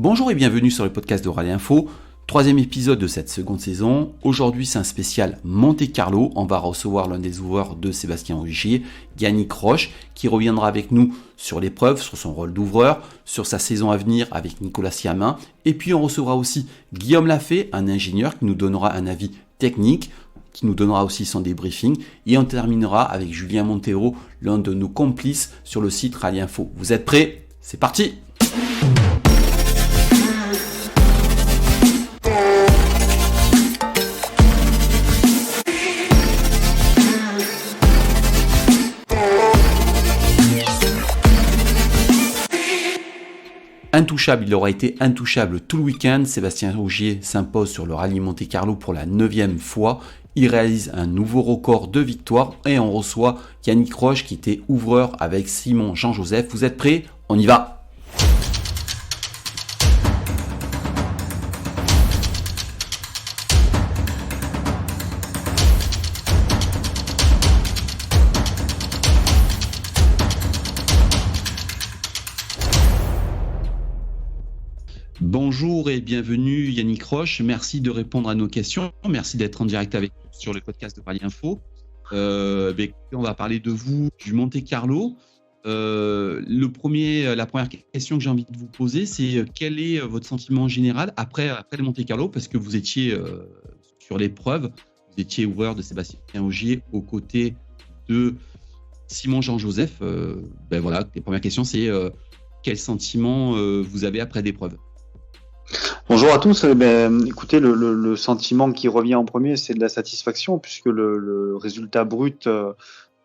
Bonjour et bienvenue sur le podcast de Rallye Info, troisième épisode de cette seconde saison. Aujourd'hui c'est un spécial Monte Carlo, on va recevoir l'un des ouvreurs de Sébastien Ogier, Yannick Roche, qui reviendra avec nous sur l'épreuve, sur son rôle d'ouvreur, sur sa saison à venir avec Nicolas Siamin. Et puis on recevra aussi Guillaume Lafay, un ingénieur qui nous donnera un avis technique, qui nous donnera aussi son débriefing. Et on terminera avec Julien Montero, l'un de nos complices sur le site Rallye Info. Vous êtes prêts ? C'est parti ! Intouchable, il aura été intouchable tout le week-end. Sébastien Ogier s'impose sur le rallye Monte Carlo pour la 9e fois. Il réalise un nouveau record de victoires et on reçoit Yannick Roche qui était ouvreur avec Simon Jean-Joseph. Vous êtes prêts ? On y va ! Bonjour et bienvenue Yannick Roche, merci de répondre à nos questions, merci d'être en direct avec nous sur le podcast de Rallye Info. On va parler de vous, du Monte Carlo. La première question que j'ai envie de vous poser, c'est quel est votre sentiment général après le Monte Carlo, parce que vous étiez sur l'épreuve, vous étiez ouvreur de Sébastien Ogier aux côtés de Simon Jean-Joseph. Les premières questions, c'est quel sentiment vous avez après l'épreuve ? Bonjour à tous. Écoutez, le sentiment qui revient en premier, c'est de la satisfaction, puisque le résultat brut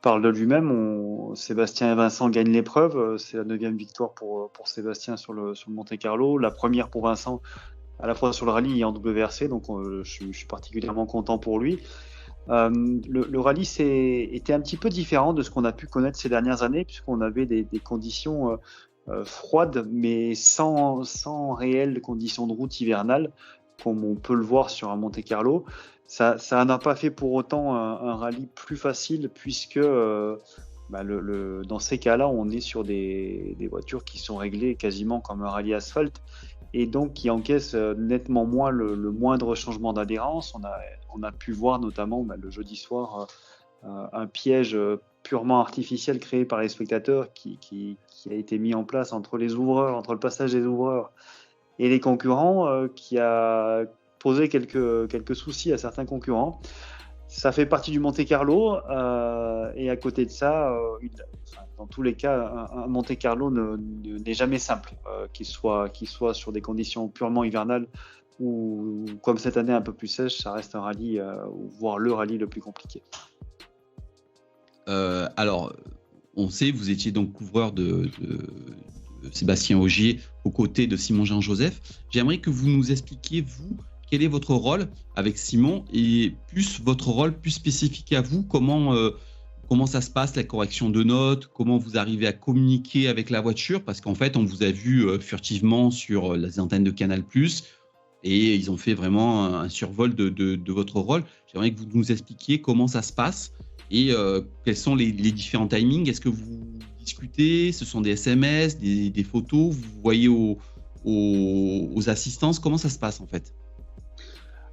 parle de lui-même. Sébastien et Vincent gagnent l'épreuve. C'est la 9e victoire pour Sébastien sur le Monte Carlo, la première pour Vincent, à la fois sur le rallye et en WRC. Donc, je suis particulièrement content pour lui. Le rallye était un petit peu différent de ce qu'on a pu connaître ces dernières années, puisqu'on avait des conditions froide, mais sans réelles conditions de route hivernales, comme on peut le voir sur un Monte Carlo. Ça n'a pas fait pour autant un rallye plus facile, puisque dans ces cas-là, on est sur des voitures qui sont réglées quasiment comme un rallye asphalte, et donc qui encaissent nettement moins le moindre changement d'adhérence. On a pu voir notamment le jeudi soir un piège purement artificiel créé par les spectateurs qui a été mis en place entre le passage des ouvreurs et les concurrents, qui a posé quelques soucis à certains concurrents. Ça fait partie du Monte Carlo, et à côté de ça, dans tous les cas, un Monte Carlo n'est jamais simple, qu'il soit sur des conditions purement hivernales ou comme cette année un peu plus sèche, ça reste un rallye, voire le rallye le plus compliqué. On sait, vous étiez donc couvreur de Sébastien Ogier aux côtés de Simon Jean-Joseph. J'aimerais que vous nous expliquiez, vous, quel est votre rôle avec Simon et plus votre rôle plus spécifique à vous, comment ça se passe, la correction de notes, comment vous arrivez à communiquer avec la voiture, parce qu'en fait, on vous a vu furtivement sur les antennes de Canal+, et ils ont fait vraiment un survol de votre rôle. J'aimerais que vous nous expliquiez comment ça se passe. Et quels sont les différents timings ? Est-ce que vous discutez ? Ce sont des SMS, des photos ? Vous voyez aux assistances ? Comment ça se passe en fait ?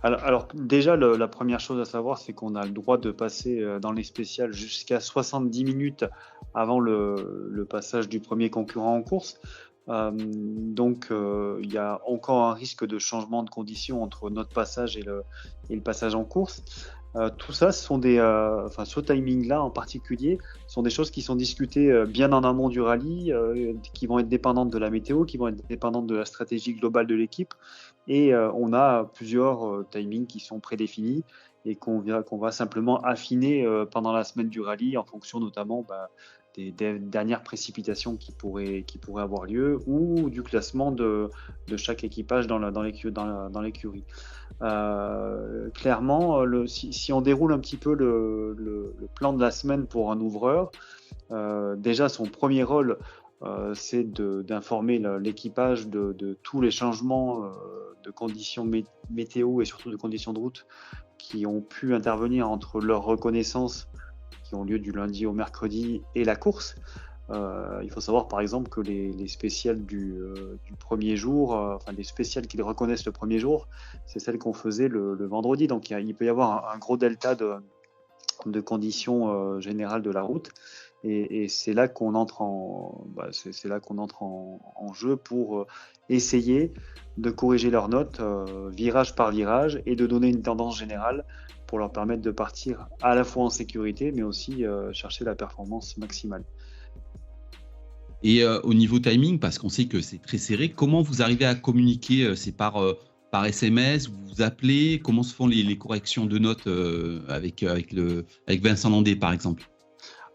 Alors déjà, la première chose à savoir, c'est qu'on a le droit de passer dans les spéciales jusqu'à 70 minutes avant le passage du premier concurrent en course. Donc il y a encore un risque de changement de conditions entre notre passage et le passage en course. Tout ça, ce sont ce timing-là en particulier, sont des choses qui sont discutées bien en amont du rallye, qui vont être dépendantes de la météo, qui vont être dépendantes de la stratégie globale de l'équipe. Et on a plusieurs timings qui sont prédéfinis et qu'on va simplement affiner pendant la semaine du rallye en fonction notamment des dernières précipitations qui pourraient avoir lieu ou du classement de chaque équipage dans l'écurie. Clairement, si on déroule un petit peu le plan de la semaine pour un ouvreur, déjà son premier rôle, c'est d'informer l'équipage de tous les changements de conditions météo et surtout de conditions de route qui ont pu intervenir entre leur reconnaissance qui ont lieu du lundi au mercredi et la course. Il faut savoir par exemple que les spéciales du premier jour, enfin les spéciales qu'ils reconnaissent le premier jour, c'est celles qu'on faisait le vendredi. Donc il peut y avoir un gros delta de conditions générales de la route. Et c'est là qu'on entre c'est là qu'on entre en jeu pour essayer de corriger leurs notes virage par virage et de donner une tendance générale pour leur permettre de partir à la fois en sécurité mais aussi chercher la performance maximale. Et au niveau timing, parce qu'on sait que c'est très serré, comment vous arrivez à communiquer? C'est par SMS, vous vous appelez? Comment se font les corrections de notes avec Vincent Landé, par exemple?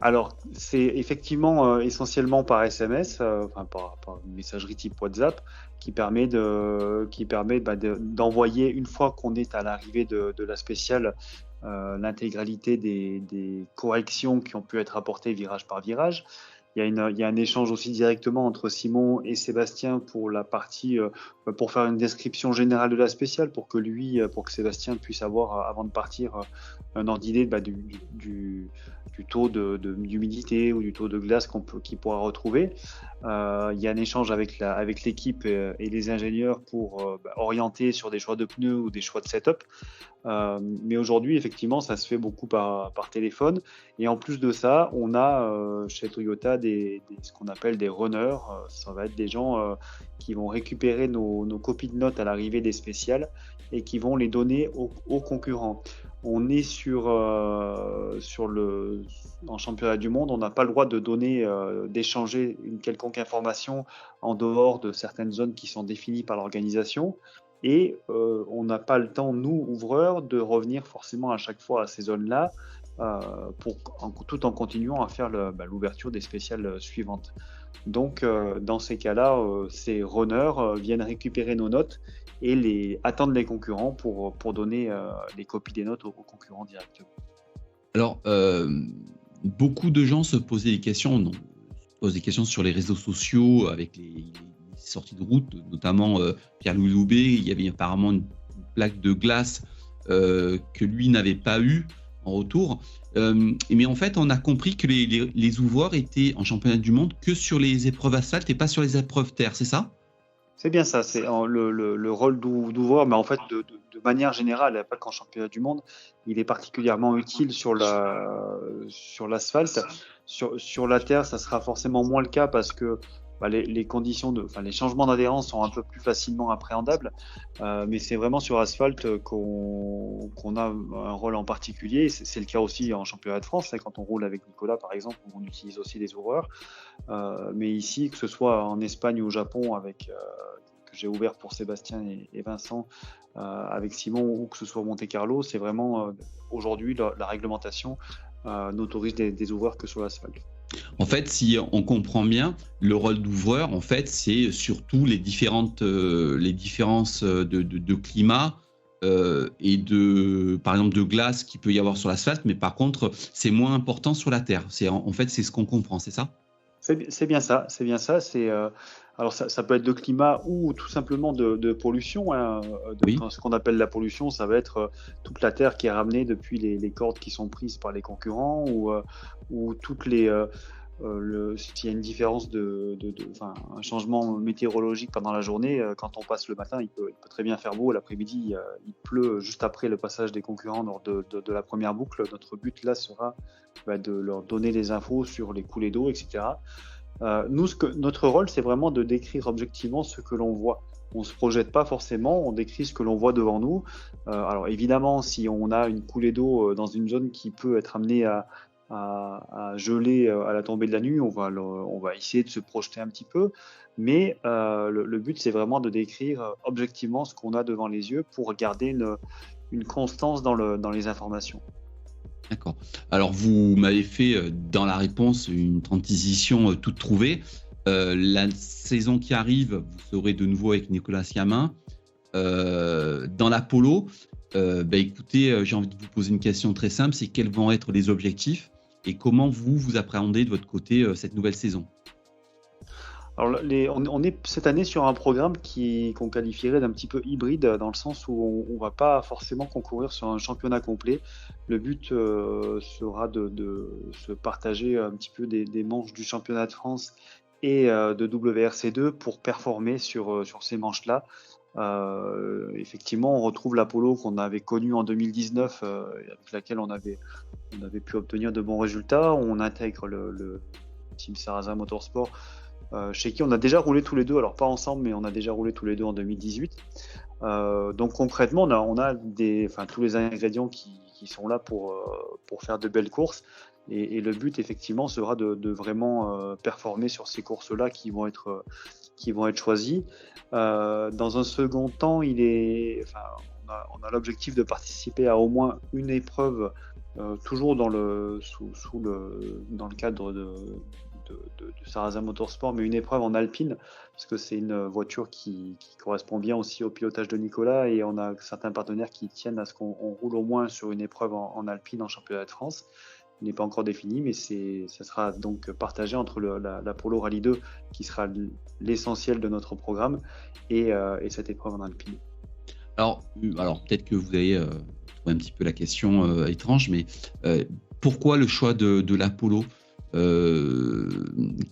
Alors, c'est effectivement essentiellement par SMS, par messagerie type WhatsApp, qui permet d'envoyer, une fois qu'on est à l'arrivée de la spéciale, l'intégralité des corrections qui ont pu être apportées virage par virage. Il y a un échange aussi directement entre Simon et Sébastien pour la partie, pour faire une description générale de la spéciale, pour que Sébastien puisse avoir, avant de partir, un ordre d'idée du taux d'humidité ou du taux de glace qu'il pourra retrouver. Il y a un échange avec l'équipe et les ingénieurs pour orienter sur des choix de pneus ou des choix de setup. Mais aujourd'hui, effectivement, ça se fait beaucoup par téléphone. Et en plus de ça, on a chez Toyota ce qu'on appelle des runners. Ça va être des gens qui vont récupérer nos copies de notes à l'arrivée des spéciales et qui vont les donner aux concurrents. On est en championnat du monde, on n'a pas le droit de donner, d'échanger une quelconque information en dehors de certaines zones qui sont définies par l'organisation. Et on n'a pas le temps, nous, ouvreurs, de revenir forcément à chaque fois à ces zones-là, tout en continuant à faire l'ouverture des spéciales suivantes. Donc, dans ces cas-là, ces runners viennent récupérer nos notes et attendre les concurrents pour donner les copies des notes aux concurrents directement. Alors, beaucoup de gens se posaient des questions, sur les réseaux sociaux avec les sorties de route, notamment Pierre-Louis Loubet. Il y avait apparemment une plaque de glace que lui n'avait pas eu en retour. Mais en fait, on a compris que les ouvreurs étaient en championnat du monde que sur les épreuves asphalte et pas sur les épreuves terre, c'est ça? C'est bien ça, c'est le rôle d'ouvreur, mais en fait, de manière générale, pas qu'en championnat du monde, il est particulièrement utile sur l'asphalte. Sur la terre, ça sera forcément moins le cas parce que les conditions les changements d'adhérence sont un peu plus facilement appréhendables, mais c'est vraiment sur asphalte qu'on a un rôle en particulier. C'est le cas aussi en championnat de France, quand on roule avec Nicolas par exemple, où on utilise aussi des ouvreurs. Mais ici, que ce soit en Espagne ou au Japon, que j'ai ouvert pour Sébastien et Vincent, avec Simon, ou que ce soit Monte Carlo, c'est vraiment aujourd'hui la réglementation n'autorise des ouvreurs que sur l'asphalte. En fait, si on comprend bien, le rôle d'ouvreur, en fait, c'est surtout les différences de climat et par exemple, de glace qu'il peut y avoir sur l'asphalte, mais par contre, c'est moins important sur la terre. En fait, c'est ce qu'on comprend, c'est ça? C'est bien ça. Alors ça peut être de climat ou tout simplement de pollution. Oui. Ce qu'on appelle la pollution, ça va être toute la terre qui est ramenée depuis les cordes qui sont prises par les concurrents ou toutes s'il y a une différence un changement météorologique pendant la journée, quand on passe le matin, il peut très bien faire beau, l'après-midi il pleut juste après le passage des concurrents lors de la première boucle. Notre but là sera de leur donner des infos sur les coulées d'eau, etc. Notre rôle, c'est vraiment de décrire objectivement ce que l'on voit. On ne se projette pas forcément, on décrit ce que l'on voit devant nous. Alors évidemment, si on a une coulée d'eau dans une zone qui peut être amenée à geler à la tombée de la nuit, on va essayer de se projeter un petit peu. Mais le but, c'est vraiment de décrire objectivement ce qu'on a devant les yeux pour garder une constance dans les informations. D'accord. Alors, vous m'avez fait dans la réponse une transition toute trouvée. La saison qui arrive, vous serez de nouveau avec Nicolas Siamin. Dans l'Apollo, écoutez, j'ai envie de vous poser une question très simple, c'est quels vont être les objectifs et comment vous appréhendez de votre côté cette nouvelle saison? Alors, on est cette année sur un programme qu'on qualifierait d'un petit peu hybride, dans le sens où on va pas forcément concourir sur un championnat complet. Le but sera de se partager un petit peu des manches du championnat de France et de WRC2 pour performer sur ces manches-là. Effectivement, on retrouve l'Apollo qu'on avait connu en 2019, avec laquelle on avait pu obtenir de bons résultats. On intègre le Team Sarrazin Motorsport, chez qui on a déjà roulé tous les deux, alors pas ensemble, mais on a déjà roulé tous les deux en 2018. Donc concrètement, on a tous les ingrédients qui sont là pour faire de belles courses. Et le but, effectivement, sera de vraiment performer sur ces courses-là qui vont être choisies. Dans un second temps, on a l'objectif de participer à au moins une épreuve, toujours dans le cadre de Sarrazin Motorsport, mais une épreuve en alpine, parce que c'est une voiture qui correspond bien aussi au pilotage de Nicolas, et on a certains partenaires qui tiennent à ce qu'on roule au moins sur une épreuve en alpine en championnat de France. Il n'est pas encore défini, mais ça sera donc partagé entre la Polo Rallye 2, qui sera l'essentiel de notre programme, et cette épreuve en alpine. Alors peut-être que vous avez trouvé un petit peu la question étrange, mais pourquoi le choix de l'Apollo ?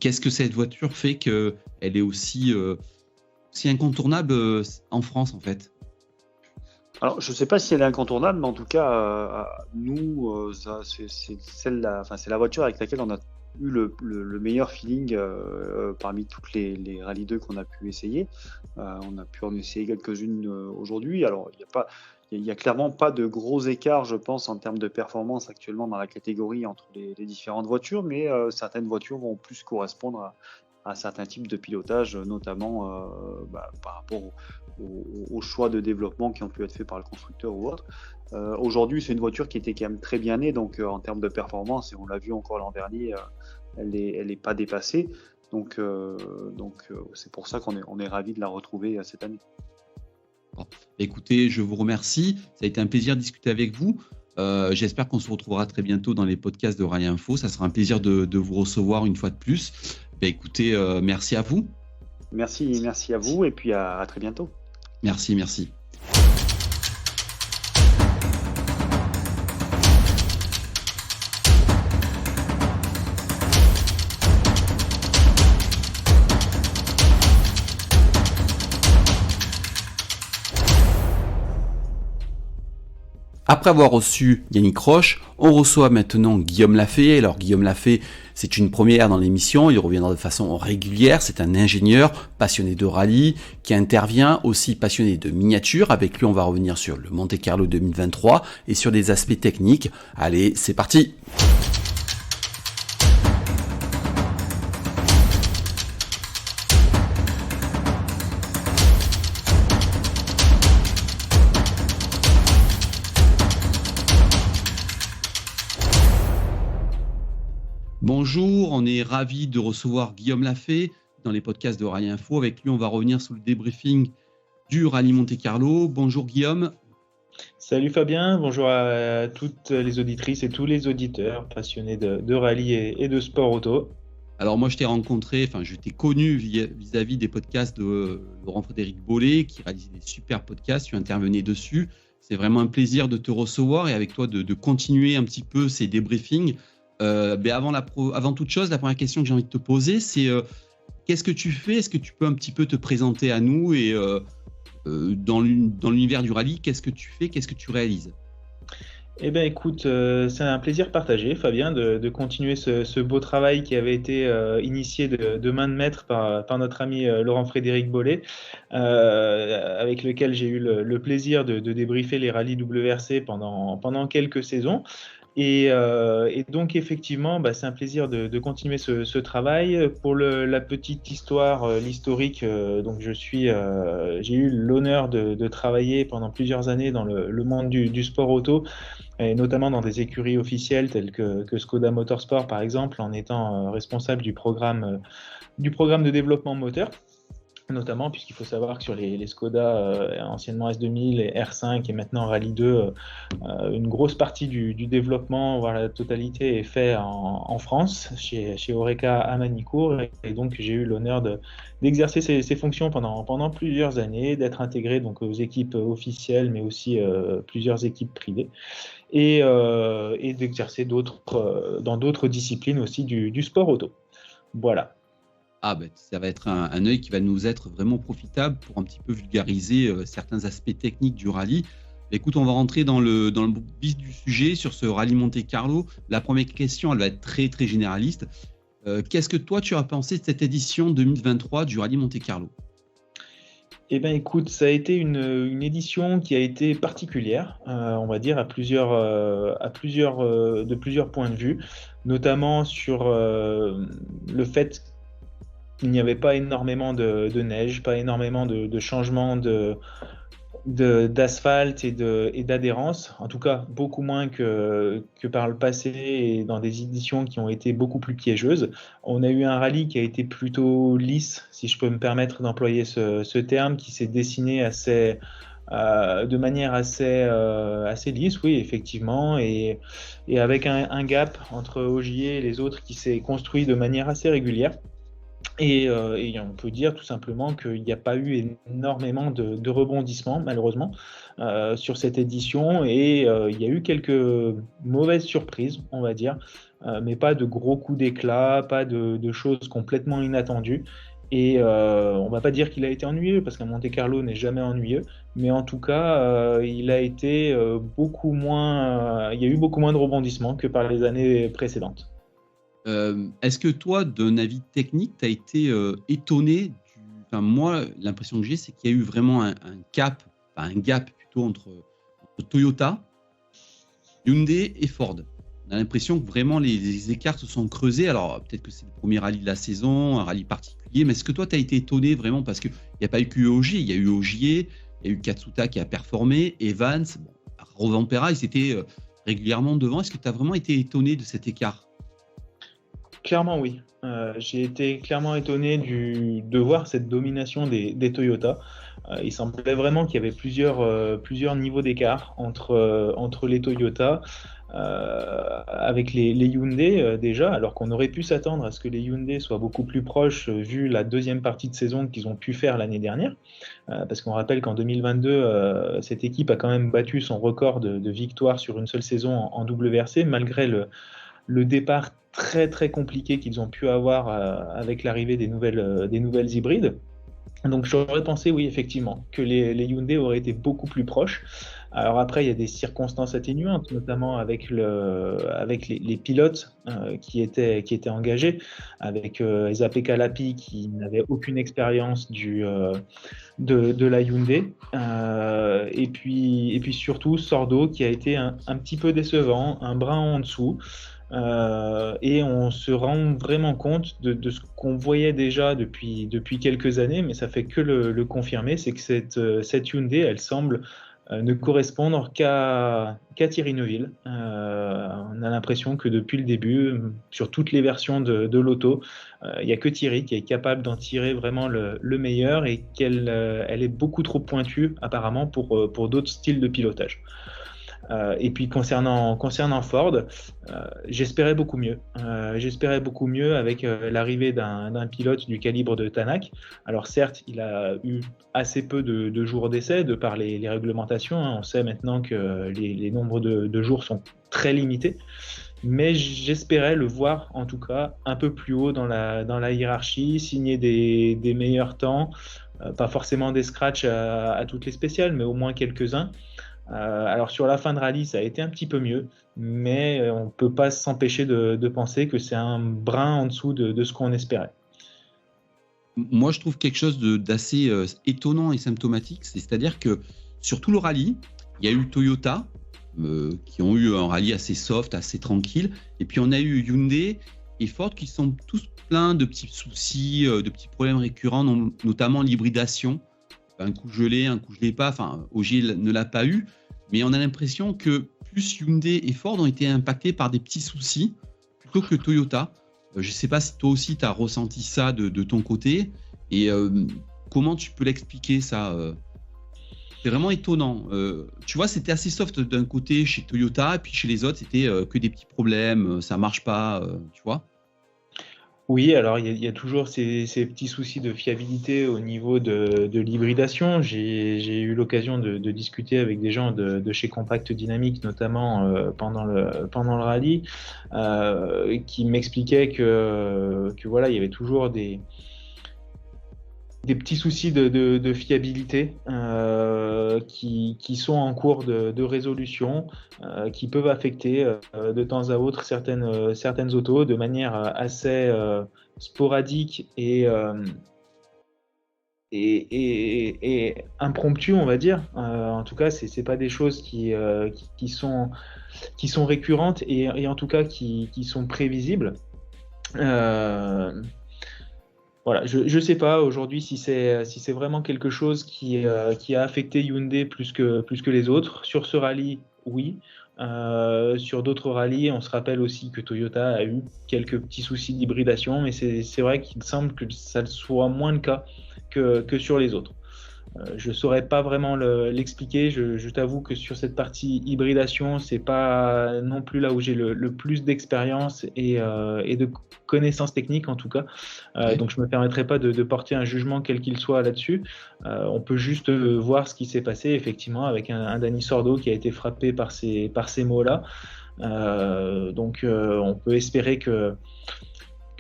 Qu'est-ce que cette voiture fait qu'elle est aussi incontournable en France, en fait ? Alors, je ne sais pas si elle est incontournable, mais en tout cas, nous, c'est la voiture avec laquelle on a eu le meilleur feeling parmi toutes les Rallye 2 qu'on a pu essayer. On a pu en essayer quelques-unes aujourd'hui. Alors, il n'y a clairement pas de gros écarts, je pense, en termes de performance actuellement dans la catégorie entre les différentes voitures, mais certaines voitures vont plus correspondre à certains types de pilotage, notamment par rapport au choix de développement qui ont pu être faits par le constructeur ou autre. Aujourd'hui, c'est une voiture qui était quand même très bien née, donc en termes de performance, et on l'a vu encore l'an dernier, elle n'est pas dépassée. Donc c'est pour ça qu'on est ravis de la retrouver cette année. Bon. Écoutez, je vous remercie. Ça a été un plaisir de discuter avec vous. J'espère qu'on se retrouvera très bientôt dans les podcasts de Rallye Info. Ça sera un plaisir de vous recevoir une fois de plus. Écoutez, merci à vous. Merci à vous, et puis à très bientôt. Merci. Après avoir reçu Yannick Roche, on reçoit maintenant Guillaume Lafay. Alors Guillaume Lafay, c'est une première dans l'émission, il reviendra de façon régulière. C'est un ingénieur passionné de rallye qui intervient, aussi passionné de miniatures. Avec lui, on va revenir sur le Monte Carlo 2023 et sur des aspects techniques. Allez, c'est parti! Bonjour, on est ravis de recevoir Guillaume Lafay dans les podcasts de Rallye Info. Avec lui, on va revenir sur le débriefing du Rallye Monte Carlo. Bonjour Guillaume. Salut Fabien, bonjour à toutes les auditrices et tous les auditeurs passionnés de rallye et de sport auto. Alors moi, je t'ai connu vis-à-vis des podcasts de Laurent-Frédéric Bollet, qui réalisait des super podcasts, tu intervenais dessus. C'est vraiment un plaisir de te recevoir et avec toi de continuer un petit peu ces débriefings. Avant toute chose, la première question que j'ai envie de te poser, c'est qu'est-ce que tu fais ? Est-ce que tu peux un petit peu te présenter à nous et dans l'univers du rallye, qu'est-ce que tu fais ? Qu'est-ce que tu réalises ? Eh bien écoute, c'est un plaisir partagé Fabien de continuer ce beau travail qui avait été initié de main de maître par notre ami Laurent-Frédéric Bollet, avec lequel j'ai eu le plaisir de débriefer les rallyes WRC pendant quelques saisons. Et donc effectivement, c'est un plaisir de continuer ce travail. Pour la petite histoire, l'historique, donc j'ai eu l'honneur de travailler pendant plusieurs années dans le monde du sport auto, et notamment dans des écuries officielles telles que Skoda Motorsport par exemple, en étant responsable du programme de développement moteur. notamment puisqu'il faut savoir que sur les Skoda, anciennement S2000 et R5 et maintenant Rallye 2, une grosse partie du développement, voire la totalité, est fait en France, chez Oreca à Manicourt, et donc j'ai eu l'honneur d'exercer ces fonctions pendant plusieurs années, d'être intégré donc aux équipes officielles, mais aussi plusieurs équipes privées, et d'exercer dans d'autres disciplines aussi du sport auto. Voilà. Ah ben, ça va être un œil qui va nous être vraiment profitable pour un petit peu vulgariser certains aspects techniques du rallye. Écoute, on va rentrer dans le vif du sujet sur ce rallye Monte-Carlo. La première question, elle va être très très généraliste. Qu'est-ce que toi tu as pensé de cette édition 2023 du rallye Monte-Carlo ? Eh bien, écoute, ça a été une édition qui a été particulière, on va dire, de plusieurs points de vue, notamment sur le fait qu'il n'y avait pas énormément de neige, pas énormément de changements d'asphalte et d'adhérence, en tout cas beaucoup moins que par le passé et dans des éditions qui ont été beaucoup plus piégeuses. On a eu un rallye qui a été plutôt lisse, si je peux me permettre d'employer ce terme, qui s'est dessiné de manière assez lisse, oui, effectivement, et avec un gap entre Ogier et les autres qui s'est construit de manière assez régulière. Et on peut dire tout simplement qu'il n'y a pas eu énormément de rebondissements, malheureusement, sur cette édition. Et il y a eu quelques mauvaises surprises, on va dire, mais pas de gros coups d'éclat, pas de choses complètement inattendues. Et on ne va pas dire qu'il a été ennuyeux, parce qu'un Monte-Carlo n'est jamais ennuyeux, mais en tout cas, il a été il y a eu beaucoup moins de rebondissements que par les années précédentes. Est-ce que toi, d'un avis technique, tu as été étonné moi, l'impression que j'ai, c'est qu'il y a eu vraiment un gap plutôt entre Toyota, Hyundai et Ford. On a l'impression que vraiment les écarts se sont creusés. Alors, peut-être que c'est le premier rallye de la saison, un rallye particulier, mais est-ce que toi, tu as été étonné vraiment parce qu'il n'y a pas eu que Ogier, il y a eu Ogier, il y a eu Katsuta qui a performé, Evans, Rovanpera, ils étaient régulièrement devant. Est-ce que tu as vraiment été étonné de cet écart ? Clairement, oui. J'ai été clairement étonné de voir cette domination des Toyota. Il semblait vraiment qu'il y avait plusieurs niveaux d'écart entre les Toyota, avec les Hyundai déjà, alors qu'on aurait pu s'attendre à ce que les Hyundai soient beaucoup plus proches vu la deuxième partie de saison qu'ils ont pu faire l'année dernière. Parce qu'on rappelle qu'en 2022, cette équipe a quand même battu son record de victoires sur une seule saison en WRC, malgré le départ très très compliqué qu'ils ont pu avoir avec l'arrivée des nouvelles hybrides. Donc j'aurais pensé, oui, effectivement, que les Hyundai auraient été beaucoup plus proches. Alors après, il y a des circonstances atténuantes, notamment avec les pilotes qui étaient engagés, avec Esa-Pekka Lappi qui n'avait aucune expérience de la Hyundai, et puis surtout Sordo qui a été un petit peu décevant, un brin en dessous. Et on se rend vraiment compte de ce qu'on voyait déjà depuis quelques années, mais ça fait que le confirmer, c'est que cette Hyundai, elle semble ne correspondre qu'à Thierry Neuville. On a l'impression que depuis le début, sur toutes les versions de l'auto, il n'y a que Thierry qui est capable d'en tirer vraiment le meilleur, et qu'elle est beaucoup trop pointue apparemment pour d'autres styles de pilotage. Et puis concernant Ford, j'espérais beaucoup mieux. J'espérais beaucoup mieux avec l'arrivée d'un pilote du calibre de Tanak. Alors certes, il a eu assez peu de jours d'essai de par les réglementations. On sait maintenant que les nombres de jours sont très limités. Mais j'espérais le voir en tout cas un peu plus haut dans la hiérarchie, signer des meilleurs temps, pas forcément des scratchs à toutes les spéciales, mais au moins quelques-uns. Alors sur la fin de rallye, ça a été un petit peu mieux, mais on ne peut pas s'empêcher de penser que c'est un brin en dessous de ce qu'on espérait. Moi, je trouve quelque chose d'assez étonnant et symptomatique, c'est-à-dire que sur tout le rallye, il y a eu Toyota qui ont eu un rallye assez soft, assez tranquille, et puis on a eu Hyundai et Ford qui sont tous pleins de petits soucis, de petits problèmes récurrents, notamment l'hybridation. Un coup gelé, un coup gelé pas. Enfin, Ogier ne l'a pas eu, mais on a l'impression que plus Hyundai et Ford ont été impactés par des petits soucis plutôt que Toyota. Je ne sais pas si toi aussi tu as ressenti ça de ton côté. Et comment tu peux l'expliquer ça C'est vraiment étonnant. Tu vois, c'était assez soft d'un côté chez Toyota, et puis chez les autres, c'était que des petits problèmes, ça marche pas, tu vois. Oui, alors il y a toujours ces petits soucis de fiabilité au niveau de l'hybridation. J'ai eu l'occasion de discuter avec des gens de chez Compact Dynamics, notamment pendant le rallye, qui m'expliquaient que voilà, il y avait toujours des petits soucis de fiabilité qui sont en cours de résolution, qui peuvent affecter de temps à autre certaines autos de manière assez sporadique et impromptue, on va dire. En tout cas, c'est pas des choses qui sont récurrentes et en tout cas qui sont prévisibles. Voilà, je sais pas aujourd'hui si c'est vraiment quelque chose qui a affecté Hyundai plus que les autres. Sur ce rallye, oui. Sur d'autres rallyes, on se rappelle aussi que Toyota a eu quelques petits soucis d'hybridation, mais c'est vrai qu'il semble que ça soit moins le cas que sur les autres. Je saurais pas vraiment l'expliquer. Je t'avoue que sur cette partie hybridation, c'est pas non plus là où j'ai le plus d'expérience et de connaissances techniques en tout cas. Donc je me permettrai pas de porter un jugement quel qu'il soit là-dessus. On peut juste voir ce qui s'est passé effectivement avec un Dani Sordo qui a été frappé par ces mots-là. Donc on peut espérer que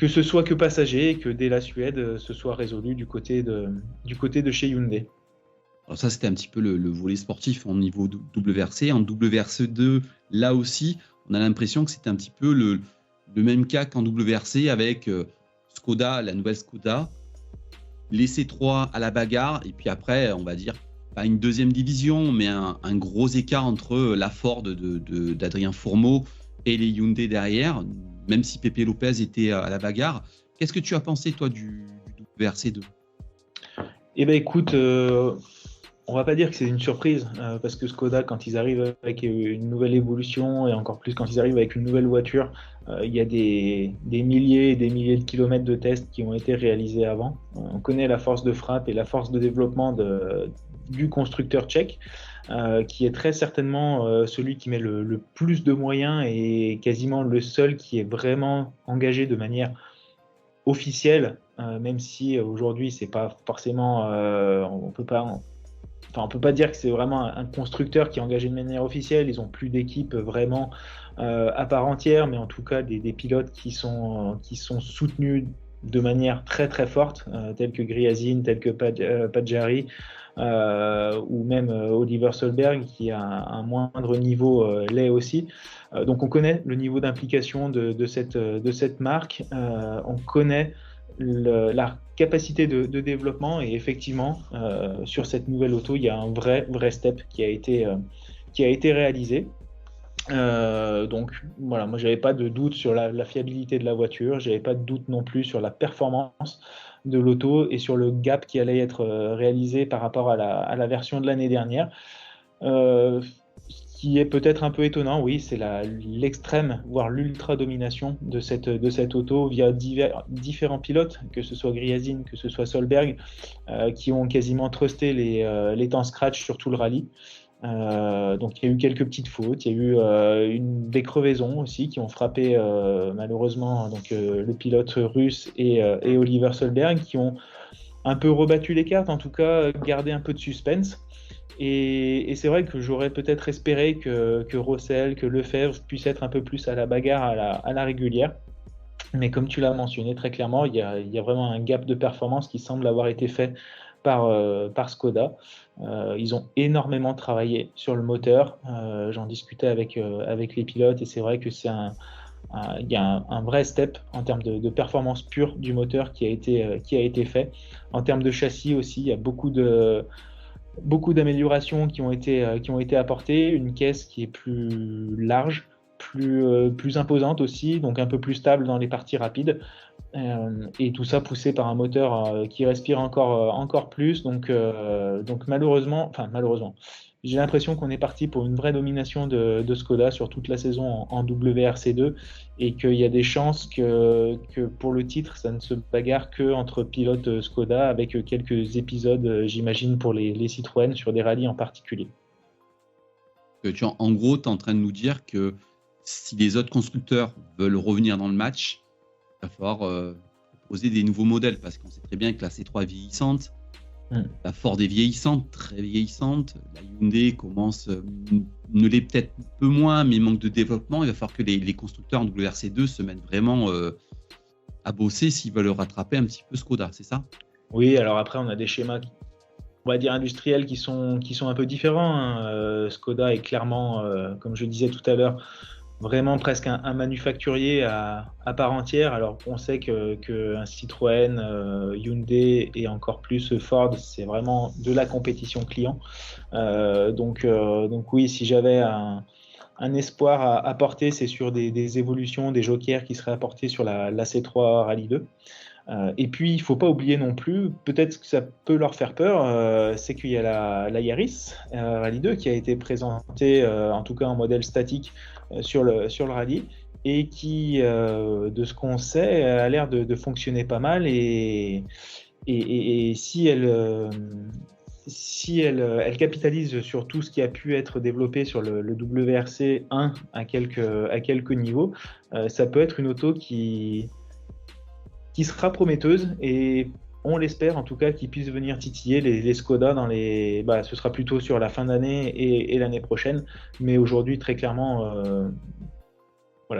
ce soit que passager et que dès la Suède, ce soit résolu du côté de chez Hyundai. Alors ça, c'était un petit peu le volet sportif en niveau WRC. En WRC2, là aussi, on a l'impression que c'était un petit peu le même cas qu'en WRC avec Skoda, la nouvelle Skoda, les C3 à la bagarre, et puis après, on va dire, pas une deuxième division, mais un gros écart entre la Ford d'Adrien Fourmeau et les Hyundai derrière, même si Pepe Lopez était à la bagarre. Qu'est-ce que tu as pensé, toi, du WRC2 ? Eh bien, écoute, on va pas dire que c'est une surprise, parce que Skoda, quand ils arrivent avec une nouvelle évolution, et encore plus quand ils arrivent avec une nouvelle voiture, il y a des milliers et des milliers de kilomètres de tests qui ont été réalisés avant. On connaît la force de frappe et la force de développement du constructeur tchèque, qui est très certainement celui qui met le plus de moyens et quasiment le seul qui est vraiment engagé de manière officielle, même si aujourd'hui c'est pas forcément, on peut pas dire que c'est vraiment un constructeur qui est engagé de manière officielle. Ils n'ont plus d'équipe vraiment à part entière, mais en tout cas des pilotes qui sont soutenus de manière très très forte, tels que Gryazin, tels que Paджari, ou même Oliver Solberg, qui a un moindre niveau l'est aussi. Donc on connaît le niveau d'implication de cette marque, on connaît la capacité de développement, et effectivement sur cette nouvelle auto il y a un vrai step qui a été réalisé. Donc voilà, moi j'avais pas de doute sur la fiabilité de la voiture, j'avais pas de doute non plus sur la performance de l'auto et sur le gap qui allait être réalisé par rapport à la version de l'année dernière. Ce qui est peut-être un peu étonnant, oui, c'est l'extrême, voire l'ultra domination de cette auto via différents pilotes, que ce soit Gryazin, que ce soit Solberg, qui ont quasiment trusté les temps scratch sur tout le rallye. Donc il y a eu quelques petites fautes, il y a eu des crevaisons aussi qui ont frappé malheureusement donc le pilote russe et Oliver Solberg, qui ont un peu rebattu les cartes, en tout cas gardé un peu de suspense. Et c'est vrai que j'aurais peut-être espéré que Rossel, que Lefebvre puissent être un peu plus à la bagarre à la régulière. Mais comme tu l'as mentionné très clairement, il y a vraiment un gap de performance qui semble avoir été fait par Skoda. Ils ont énormément travaillé sur le moteur. J'en discutais avec les pilotes, et c'est vrai que il y a un vrai step en termes de performance pure du moteur qui a été fait. En termes de châssis aussi, il y a beaucoup d'améliorations qui ont été apportées. Une caisse qui est plus large, plus imposante aussi, donc un peu plus stable dans les parties rapides. Et tout ça poussé par un moteur qui respire encore plus. Donc malheureusement, j'ai l'impression qu'on est parti pour une vraie domination de Skoda sur toute la saison en WRC2 et qu'il y a des chances que pour le titre, ça ne se bagarre que entre pilotes Skoda avec quelques épisodes, j'imagine, pour les Citroën sur des rallyes en particulier. En gros, tu es en train de nous dire que si les autres constructeurs veulent revenir dans le match, il va falloir proposer des nouveaux modèles parce qu'on sait très bien que la C3 est vieillissante, la Ford est vieillissante, très vieillissante, la Hyundai commence, ne l'est peut-être un peu moins, mais manque de développement. Il va falloir que les constructeurs en WRC2 se mettent vraiment à bosser s'ils veulent rattraper un petit peu Skoda, c'est ça ? Oui, alors après, on a des schémas, on va dire industriels, qui sont un peu différents. Skoda est clairement, comme je disais tout à l'heure, vraiment presque un manufacturier à part entière. Alors on sait qu'un Citroën, Hyundai et encore plus Ford, c'est vraiment de la compétition client. Donc oui, si j'avais un espoir à apporter, c'est sur des évolutions, des jokers qui seraient apportés sur la C3 Rallye 2. Et puis, il ne faut pas oublier non plus, peut-être que ça peut leur faire peur, c'est qu'il y a la Yaris Rallye 2 qui a été présentée, en tout cas en modèle statique, sur le rallye, et qui, de ce qu'on sait, a l'air de fonctionner pas mal. Et si elle capitalise sur tout ce qui a pu être développé sur le WRC 1 à quelques niveaux, ça peut être une auto qui sera prometteuse, et on l'espère en tout cas qu'il puisse venir titiller les Skoda ce sera plutôt sur la fin d'année et l'année prochaine, mais aujourd'hui très clairement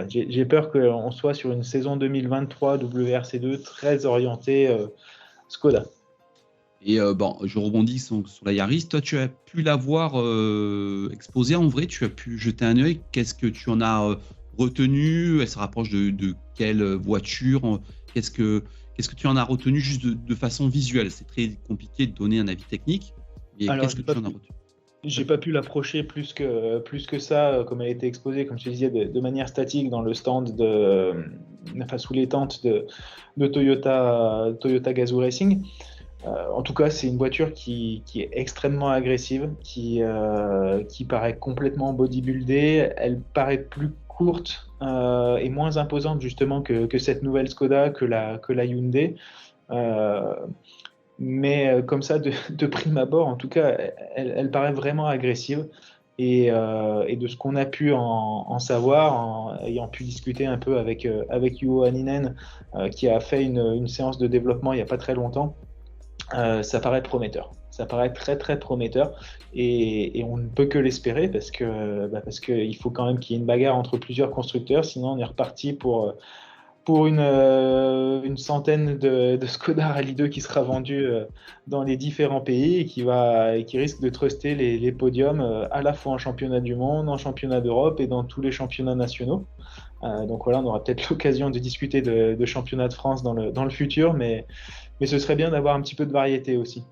j'ai peur qu'on soit sur une saison 2023 WRC2 très orientée Skoda. Et je rebondis sur la Yaris. Toi, tu as pu la voir exposée en vrai, tu as pu jeter un œil. Qu'est-ce que tu en as retenu ? Elle se rapproche de quelle voiture ? Qu'est-ce que tu en as retenu juste de façon visuelle ? C'est très compliqué de donner un avis technique, mais qu'est-ce que tu en as retenu ? J'ai pas pu l'approcher plus que ça, comme elle a été exposée, comme tu disais, de manière statique dans le stand sous les tentes de Toyota Gazoo Racing. En tout cas, c'est une voiture qui est extrêmement agressive, qui paraît complètement bodybuildée. Elle paraît plus courte et moins imposante justement que cette nouvelle Skoda, que la Hyundai. Mais comme ça, de prime abord, en tout cas, elle paraît vraiment agressive. Et de ce qu'on a pu en savoir, en ayant pu discuter un peu avec Juho Hänninen, qui a fait une séance de développement il n'y a pas très longtemps, ça paraît prometteur. Ça paraît très très prometteur, et on ne peut que l'espérer parce qu'il faut quand même qu'il y ait une bagarre entre plusieurs constructeurs, sinon on est reparti pour une centaine de Skoda Rallye 2 qui sera vendue dans les différents pays et qui risque de truster les podiums à la fois en championnat du monde, en championnat d'Europe et dans tous les championnats nationaux. Donc voilà, on aura peut-être l'occasion de discuter de championnat de France dans le futur, mais ce serait bien d'avoir un petit peu de variété aussi.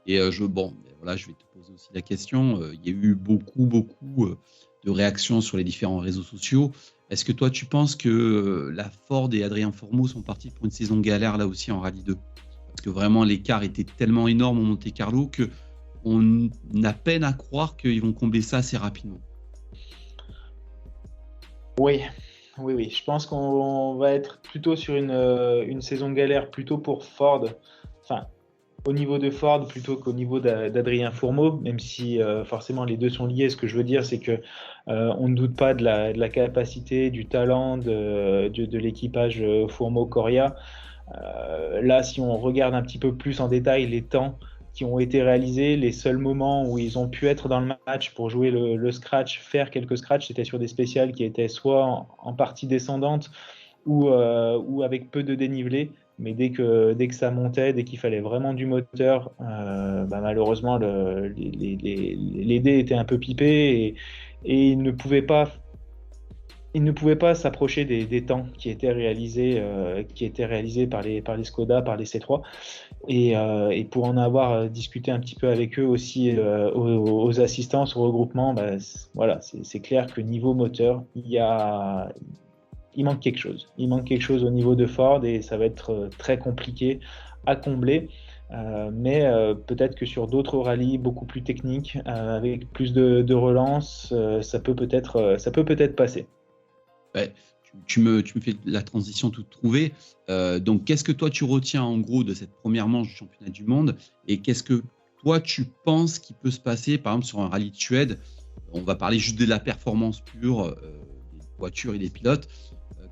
Et je vais te poser aussi la question. Il y a eu beaucoup de réactions sur les différents réseaux sociaux. Est-ce que toi, tu penses que la Ford et Adrien Fourmeau sont partis pour une saison galère là aussi en Rallye 2 ? Parce que vraiment, l'écart était tellement énorme au Monte-Carlo qu'on a peine à croire qu'ils vont combler ça assez rapidement. Oui. Je pense qu'on va être plutôt sur une saison galère plutôt pour Ford. Enfin, au niveau de Ford plutôt qu'au niveau d'Adrien Fourmeau, même si forcément les deux sont liés. Ce que je veux dire, c'est que on ne doute pas de la capacité, du talent de l'équipage Fourmeau-Coria. Là, si on regarde un petit peu plus en détail les temps qui ont été réalisés, les seuls moments où ils ont pu être dans le match pour jouer le scratch, faire quelques scratchs, c'était sur des spéciales qui étaient soit en partie descendante ou avec peu de dénivelé. Mais dès que ça montait, dès qu'il fallait vraiment du moteur, malheureusement les dés étaient un peu pipés et ils ne pouvaient pas il ne pouvait pas s'approcher des temps qui étaient réalisés par les Skoda, par les C3. Et pour en avoir discuté un petit peu avec eux aussi aux assistances, au regroupement, voilà, c'est clair que niveau moteur, il manque quelque chose. Il manque quelque chose au niveau de Ford et ça va être très compliqué à combler. Mais peut-être que sur d'autres rallyes beaucoup plus techniques, avec plus de relance, ça peut peut-être passer. Ouais, tu me fais la transition toute trouvée. Donc, qu'est-ce que toi tu retiens en gros de cette première manche du championnat du monde et qu'est-ce que toi tu penses qui peut se passer, par exemple, sur un rallye de Suède? On va parler juste de la performance pure des voitures et des pilotes.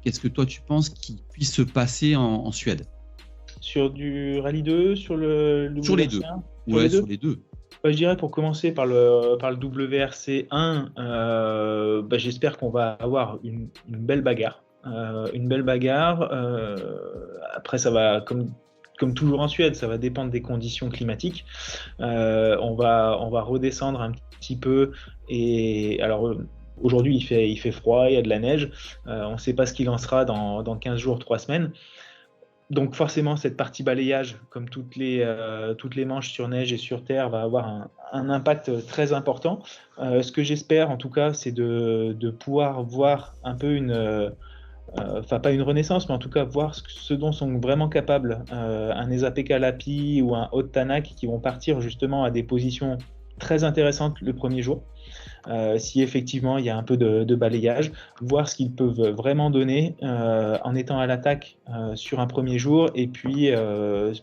Qu'est-ce que toi tu penses qui puisse se passer en Suède? Sur du rallye 2, sur le WRC1? Sur les deux. Ouais, sur les deux. Je dirais pour commencer par le WRC1, j'espère qu'on va avoir une belle bagarre. Après, ça va, comme toujours en Suède, ça va dépendre des conditions climatiques. On va redescendre un petit peu. Et alors, aujourd'hui, il fait froid, il y a de la neige. On ne sait pas ce qu'il en sera dans 15 jours, 3 semaines. Donc forcément, cette partie balayage, comme toutes les manches sur neige et sur terre, va avoir un impact très important. Ce que j'espère, en tout cas, c'est de pouvoir voir un peu pas une renaissance, mais en tout cas voir ce dont sont vraiment capables un Esa-Pekka Lappi ou un Ott Tanak qui vont partir justement à des positions très intéressantes le premier jour. Si effectivement il y a un peu de balayage, voir ce qu'ils peuvent vraiment donner en étant à l'attaque sur un premier jour et puis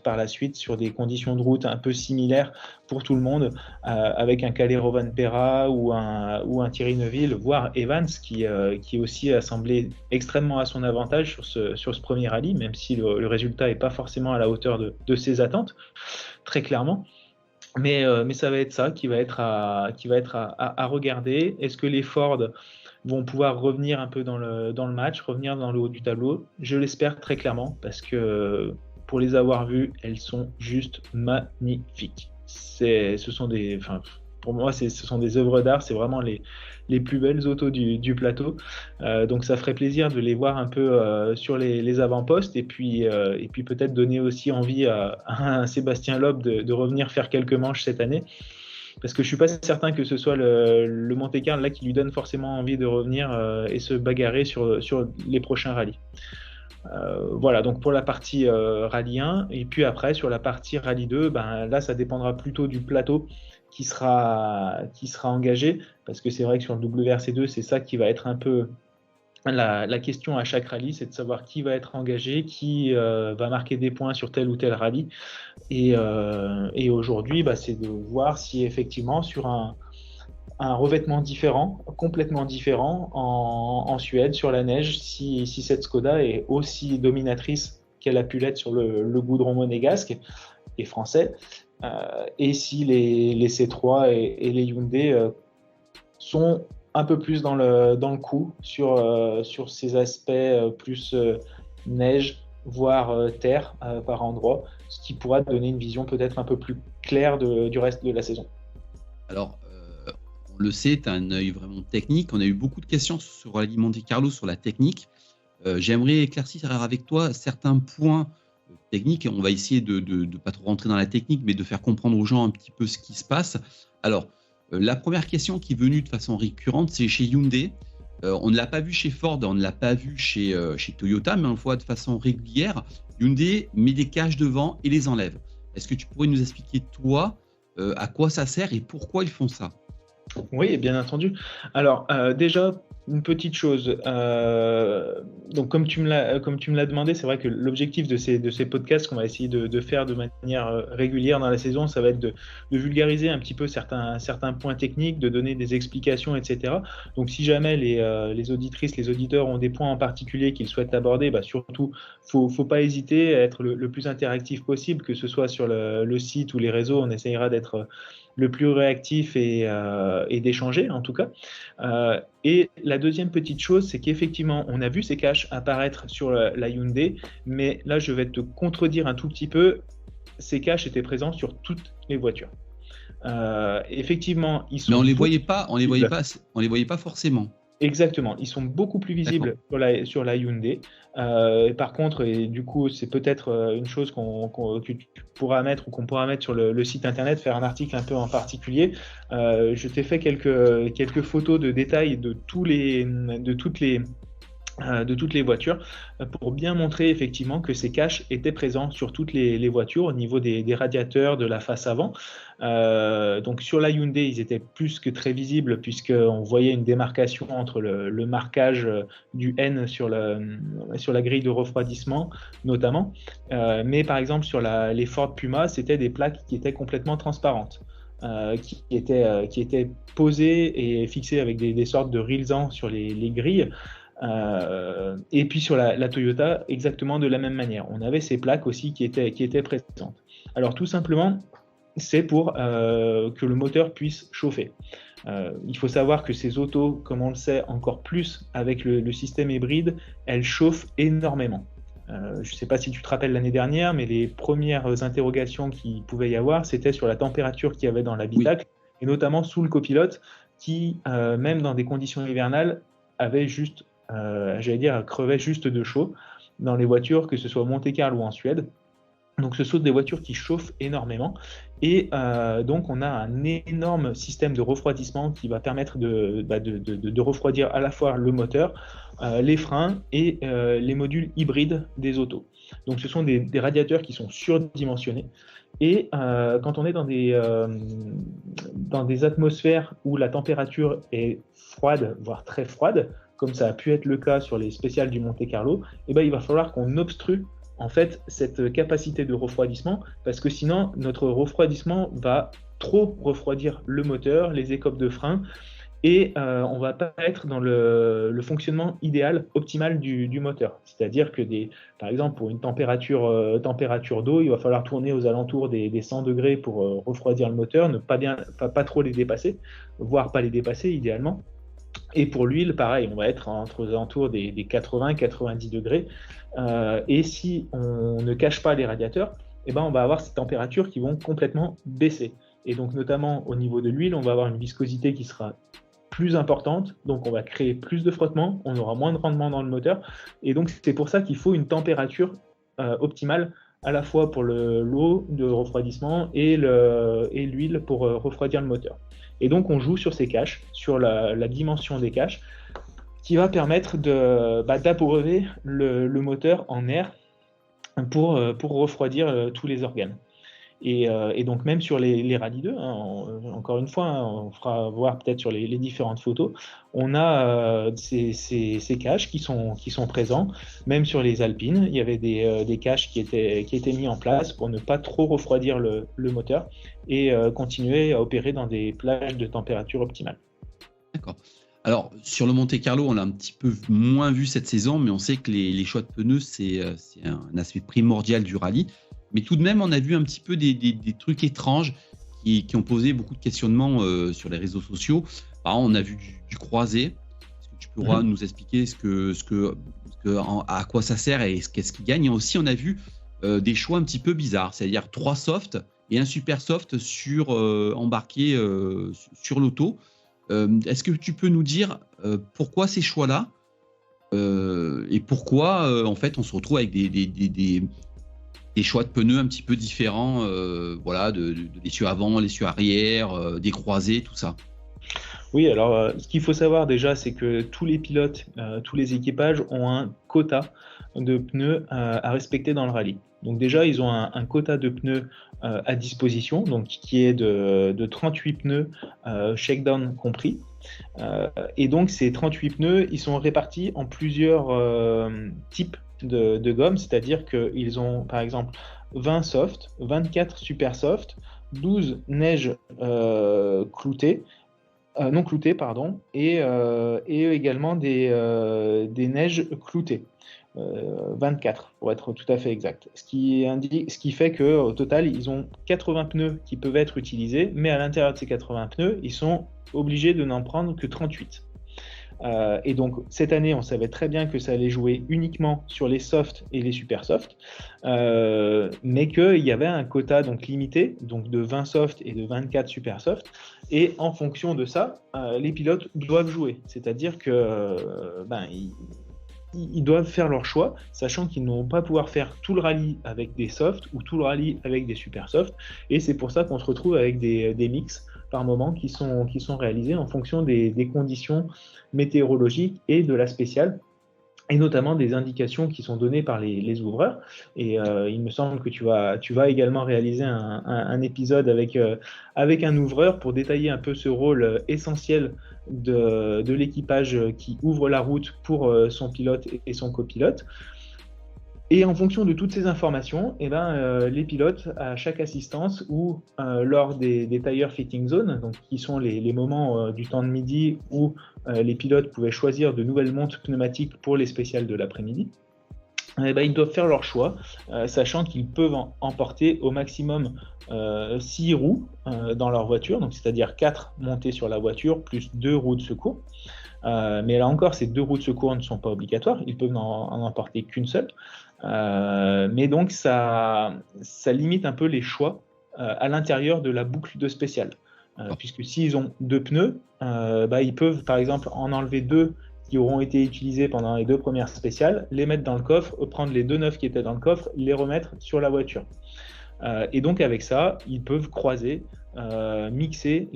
par la suite sur des conditions de route un peu similaires pour tout le monde avec un Kalle Rovanperä ou un Thierry Neuville, voire Evans qui aussi a semblé extrêmement à son avantage sur ce premier rallye, même si le résultat n'est pas forcément à la hauteur de ses attentes, très clairement. Mais ça va être ça qui va être à regarder. Est-ce que les Ford vont pouvoir revenir un peu dans le match, revenir dans le haut du tableau? Je l'espère très clairement parce que pour les avoir vues, elles sont juste magnifiques. Pour moi, ce sont des œuvres d'art. C'est vraiment les plus belles autos du plateau. Donc ça ferait plaisir de les voir un peu sur les avant-postes et puis peut-être donner aussi envie à Sébastien Loeb de revenir faire quelques manches cette année. Parce que je ne suis pas certain que ce soit le Monte-Carlo là qui lui donne forcément envie de revenir et se bagarrer sur les prochains rallyes. Voilà, donc pour la partie rallye 1, et puis après sur la partie rallye 2, là ça dépendra plutôt du plateau qui sera engagé, parce que c'est vrai que sur le WRC2, c'est ça qui va être un peu la question à chaque rallye, c'est de savoir qui va être engagé, qui va marquer des points sur tel ou tel rallye. Et aujourd'hui, c'est de voir si effectivement sur un revêtement différent, complètement différent en Suède, sur la neige, si cette Skoda est aussi dominatrice qu'elle a pu l'être sur le goudron monégasque et français, et si les C3 et les Hyundai sont un peu plus dans le coup sur ces aspects plus neige, voire terre par endroit, ce qui pourra donner une vision peut-être un peu plus claire du reste de la saison. Alors, on le sait, tu as un œil vraiment technique. On a eu beaucoup de questions sur Rallye Monte-Carlo, sur la technique. J'aimerais éclaircir avec toi certains points techniques. On va essayer de ne pas trop rentrer dans la technique, mais de faire comprendre aux gens un petit peu ce qui se passe. Alors, la première question qui est venue de façon récurrente, c'est chez Hyundai. On ne l'a pas vu chez Ford, on ne l'a pas vu chez Toyota, mais on le voit de façon régulière. Hyundai met des cages devant et les enlève. Est-ce que tu pourrais nous expliquer, toi, à quoi ça sert et pourquoi ils font ça? Oui, bien entendu. Alors, déjà, une petite chose. Donc, comme tu me l'as demandé, c'est vrai que l'objectif de ces podcasts qu'on va essayer de faire de manière régulière dans la saison, ça va être de vulgariser un petit peu certains points techniques, de donner des explications, etc. Donc, si jamais les auditrices, les auditeurs ont des points en particulier qu'ils souhaitent aborder, surtout, faut pas hésiter à être le plus interactif possible, que ce soit sur le site ou les réseaux. On essayera d'être le plus réactif et d'échanger en tout cas. Et la deuxième petite chose, c'est qu'effectivement, on a vu ces caches apparaître sur la Hyundai, mais là, je vais te contredire un tout petit peu. Ces caches étaient présents sur toutes les voitures. Effectivement, ils sont. Mais on les voyait pas forcément. Exactement, ils sont beaucoup plus visibles sur la Hyundai. Par contre, et du coup, c'est peut-être une chose que tu pourras mettre ou qu'on pourra mettre sur le site internet, faire un article un peu en particulier. Je t'ai fait quelques photos de détails de toutes les voitures pour bien montrer effectivement que ces caches étaient présents sur toutes les voitures au niveau des radiateurs de la face avant. Donc sur la Hyundai, ils étaient plus que très visibles puisqu'on voyait une démarcation entre le marquage du N sur la grille de refroidissement notamment. Mais par exemple sur les Ford Puma, c'était des plaques qui étaient complètement transparentes. Qui étaient posées et fixées avec des sortes de rilsans sur les grilles. Et puis sur la Toyota, exactement de la même manière. On avait ces plaques aussi qui étaient présentes. Alors tout simplement, c'est pour que le moteur puisse chauffer. Il faut savoir que ces autos, comme on le sait encore plus avec le système hybride, elles chauffent énormément. Je ne sais pas si tu te rappelles l'année dernière, mais les premières interrogations qu'il pouvait y avoir, c'était sur la température qu'il y avait dans l'habitacle, et notamment sous le copilote, qui, même dans des conditions hivernales, avait juste crevait juste de chaud dans les voitures, que ce soit au Monte-Carlo ou en Suède. Donc ce sont des voitures qui chauffent énormément et donc on a un énorme système de refroidissement qui va permettre de refroidir à la fois le moteur, les freins et les modules hybrides des autos. Donc ce sont des radiateurs qui sont surdimensionnés et quand on est dans des atmosphères où la température est froide, voire très froide, comme ça a pu être le cas sur les spéciales du Monte-Carlo, il va falloir qu'on obstrue en fait cette capacité de refroidissement parce que sinon notre refroidissement va trop refroidir le moteur, les écopes de frein et on va pas être dans le fonctionnement idéal, optimal du moteur. C'est-à-dire que par exemple pour une température d'eau, il va falloir tourner aux alentours des 100 degrés pour refroidir le moteur, ne pas trop les dépasser, voire pas les dépasser idéalement. Et pour l'huile, pareil, on va être aux alentours des 80-90 degrés. Et si on ne cache pas les radiateurs, on va avoir ces températures qui vont complètement baisser. Et donc, notamment au niveau de l'huile, on va avoir une viscosité qui sera plus importante. Donc, on va créer plus de frottement, on aura moins de rendement dans le moteur. Et donc, c'est pour ça qu'il faut une température optimale à la fois pour l'eau de refroidissement et l'huile pour refroidir le moteur. Et donc, on joue sur ces caches, sur la dimension des caches, qui va permettre d'abreuver le moteur en air pour refroidir tous les organes. Et donc, même sur les Rallye 2, encore une fois, on fera voir peut-être sur les différentes photos, on a ces caches qui sont présents. Même sur les Alpines, il y avait des caches qui étaient mis en place pour ne pas trop refroidir le moteur et continuer à opérer dans des plages de température optimale. D'accord. Alors, sur le Monte-Carlo, on l'a un petit peu moins vu cette saison, mais on sait que les choix de pneus, c'est un aspect primordial du rallye. Mais tout de même, on a vu un petit peu des trucs étranges qui ont posé beaucoup de questionnements sur les réseaux sociaux. Alors, on a vu du croisé. Est-ce que tu pourras nous expliquer à quoi ça sert et qu'est-ce qui gagne? Et aussi, on a vu des choix un petit peu bizarres, c'est-à-dire 3 softs et un super soft embarqué sur l'auto. Est-ce que tu peux nous dire pourquoi ces choix-là et pourquoi en fait on se retrouve avec des choix de pneus un petit peu différents, de l'essieu avant, l'essieu arrière, des croisés, tout ça? Oui, alors ce qu'il faut savoir déjà, c'est que tous les pilotes, tous les équipages ont un quota de pneus à respecter dans le rallye. Donc déjà, ils ont un quota de pneus à disposition, donc qui est de 38 pneus, shakedown compris. Et donc ces 38 pneus, ils sont répartis en plusieurs types de gomme, c'est-à-dire qu'ils ont par exemple 20 soft, 24 super soft, 12 neiges cloutées, non cloutées, pardon, et également des neiges cloutées. 24 pour être tout à fait exact. Ce qui fait qu'au total, ils ont 80 pneus qui peuvent être utilisés, mais à l'intérieur de ces 80 pneus, ils sont obligés de n'en prendre que 38. Et donc cette année, on savait très bien que ça allait jouer uniquement sur les softs et les super softs, mais qu'il y avait un quota donc limité, donc de 20 softs et de 24 super softs. Et en fonction de ça, les pilotes doivent jouer. C'est-à-dire que ils doivent faire leur choix, sachant qu'ils ne vont pas pouvoir faire tout le rallye avec des softs ou tout le rallye avec des super softs. Et c'est pour ça qu'on se retrouve avec des mix par moment qui sont réalisés en fonction des conditions météorologiques et de la spéciale, et notamment des indications qui sont données par les ouvreurs. Et il me semble que tu vas également réaliser un épisode avec un ouvreur pour détailler un peu ce rôle essentiel de l'équipage qui ouvre la route pour son pilote et son copilote. Et en fonction de toutes ces informations, les pilotes, à chaque assistance ou lors des tire fitting zones, donc qui sont les moments du temps de midi où les pilotes pouvaient choisir de nouvelles montres pneumatiques pour les spéciales de l'après-midi, ils doivent faire leur choix, sachant qu'ils peuvent emporter au maximum 6 roues dans leur voiture, donc c'est-à-dire 4 montées sur la voiture plus 2 roues de secours. Mais là encore, ces 2 roues de secours ne sont pas obligatoires, ils peuvent en emporter qu'une seule. Mais donc ça limite un peu les choix à l'intérieur de la boucle de spécial, puisque s'ils ont 2 pneus, ils peuvent par exemple en enlever 2 qui auront été utilisés pendant les 2 premières spéciales, les mettre dans le coffre, prendre les 2 neufs qui étaient dans le coffre, les remettre sur la voiture. Et donc avec ça, ils peuvent croiser, mixer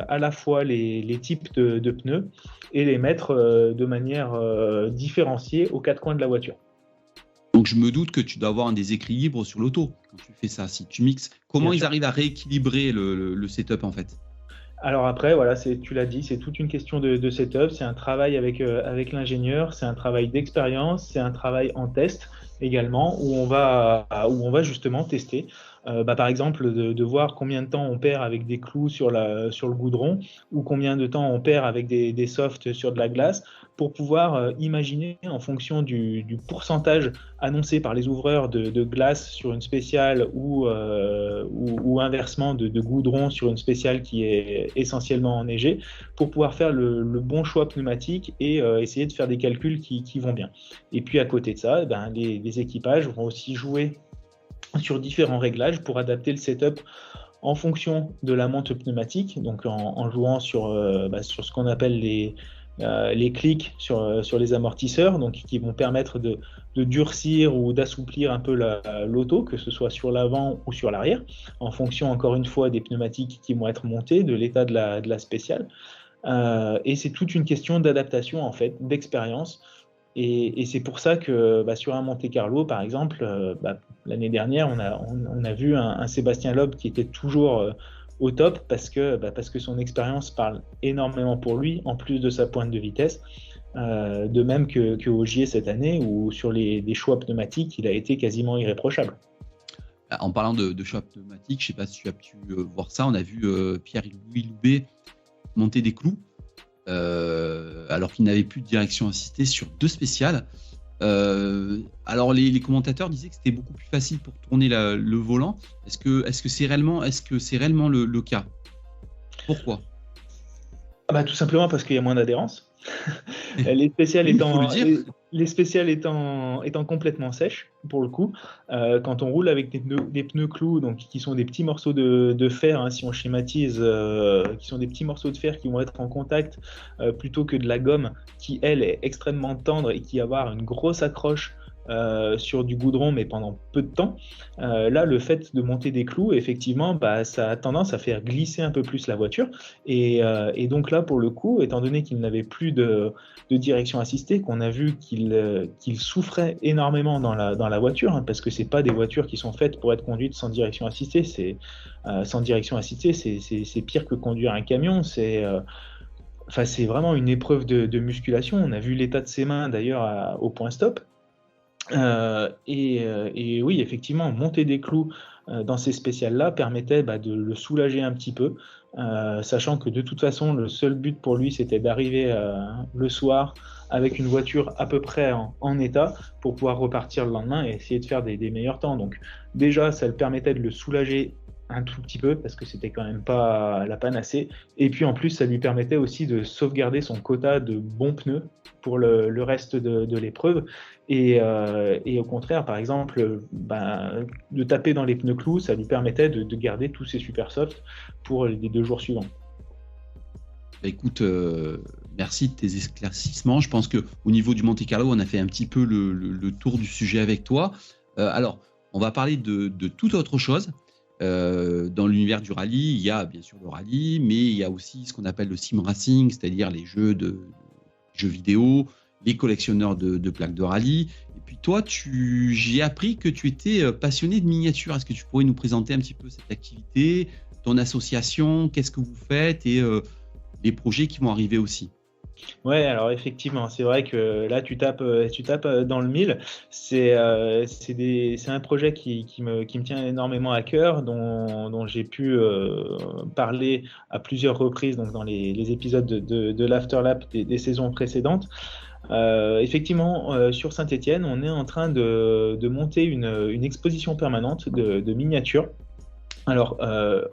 à la fois les types de pneus et les mettre de manière différenciée aux 4 coins de la voiture. Donc je me doute que tu dois avoir un déséquilibre sur l'auto quand tu fais ça, si tu mixes. Comment ils arrivent à rééquilibrer le setup en fait ? Alors après, voilà, tu l'as dit, c'est toute une question de setup, c'est un travail avec l'ingénieur, c'est un travail d'expérience, c'est un travail en test également, où on va justement tester. Par exemple, de voir combien de temps on perd avec des clous sur le goudron, ou combien de temps on perd avec des softs sur de la glace, pour pouvoir imaginer en fonction du pourcentage annoncé par les ouvreurs de glace sur une spéciale ou inversement de goudron sur une spéciale qui est essentiellement enneigée, pour pouvoir faire le bon choix pneumatique et essayer de faire des calculs qui vont bien. Et puis à côté de ça, les équipages vont aussi jouer sur différents réglages pour adapter le setup en fonction de la monte pneumatique, donc en jouant sur ce qu'on appelle les clics sur les amortisseurs, donc qui vont permettre de durcir ou d'assouplir un peu l'auto, que ce soit sur l'avant ou sur l'arrière, en fonction encore une fois des pneumatiques qui vont être montées, de l'état de la spéciale. Et c'est toute une question d'adaptation en fait, d'expérience. Et c'est pour ça que sur un Monte-Carlo, par exemple, l'année dernière, on a vu un Sébastien Loeb qui était toujours au top parce que son expérience parle énormément pour lui, en plus de sa pointe de vitesse. De même que Ogier cette année, où sur des choix pneumatiques, il a été quasiment irréprochable. En parlant de choix pneumatiques, je ne sais pas si tu as pu voir ça, on a vu Pierre-Louis Loubet monter des clous. Alors qu'il n'avait plus de direction assistée sur 2 spéciales. Alors les commentateurs disaient que c'était beaucoup plus facile pour tourner le volant. Est-ce que c'est réellement le cas ? Pourquoi ? Tout simplement parce qu'il y a moins d'adhérence. Les spéciales étant complètement sèches pour le coup, quand on roule avec des pneus clous, donc qui sont des petits morceaux de fer, si on schématise, qui sont des petits morceaux de fer qui vont être en contact plutôt que de la gomme qui elle est extrêmement tendre et qui va avoir une grosse accroche sur du goudron mais pendant peu de temps, là le fait de monter des clous effectivement ça a tendance à faire glisser un peu plus la voiture et donc là pour le coup, étant donné qu'il n'avait plus de direction assistée, qu'on a vu qu'il souffrait énormément dans la voiture, parce que c'est pas des voitures qui sont faites pour être conduites sans direction assistée, c'est pire que conduire un camion, c'est vraiment une épreuve de musculation. On a vu l'état de ses mains d'ailleurs au point stop. Et oui, effectivement, monter des clous dans ces spéciales-là permettait de le soulager un petit peu, sachant que de toute façon, le seul but pour lui, c'était d'arriver le soir avec une voiture à peu près en état pour pouvoir repartir le lendemain et essayer de faire des meilleurs temps. Donc déjà, ça le permettait de le soulager un tout petit peu parce que c'était quand même pas la panacée. Et puis en plus, ça lui permettait aussi de sauvegarder son quota de bons pneus pour le reste de l'épreuve. Et au contraire, par exemple, de taper dans les pneus clous, ça lui permettait de garder tous ses super softs pour les 2 jours suivants. Écoute, merci de tes éclaircissements. Je pense qu'au niveau du Monte Carlo, on a fait un petit peu le tour du sujet avec toi. Alors, on va parler de toute autre chose. Dans l'univers du rallye, il y a bien sûr le rallye, mais il y a aussi ce qu'on appelle le sim racing, c'est-à-dire les jeux vidéo, les collectionneurs de plaques de rallye. Et puis toi, j'ai appris que tu étais passionné de miniatures. Est-ce que tu pourrais nous présenter un petit peu cette activité, ton association, qu'est-ce que vous faites et les projets qui vont arriver aussi? Ouais, alors effectivement, c'est vrai que là tu tapes dans le mille. C'est un projet qui me tient énormément à cœur, dont j'ai pu parler à plusieurs reprises, donc dans les épisodes de l'Afterlap des saisons précédentes. Effectivement, sur Saint-Étienne, on est en train de monter une exposition permanente de miniatures. Alors,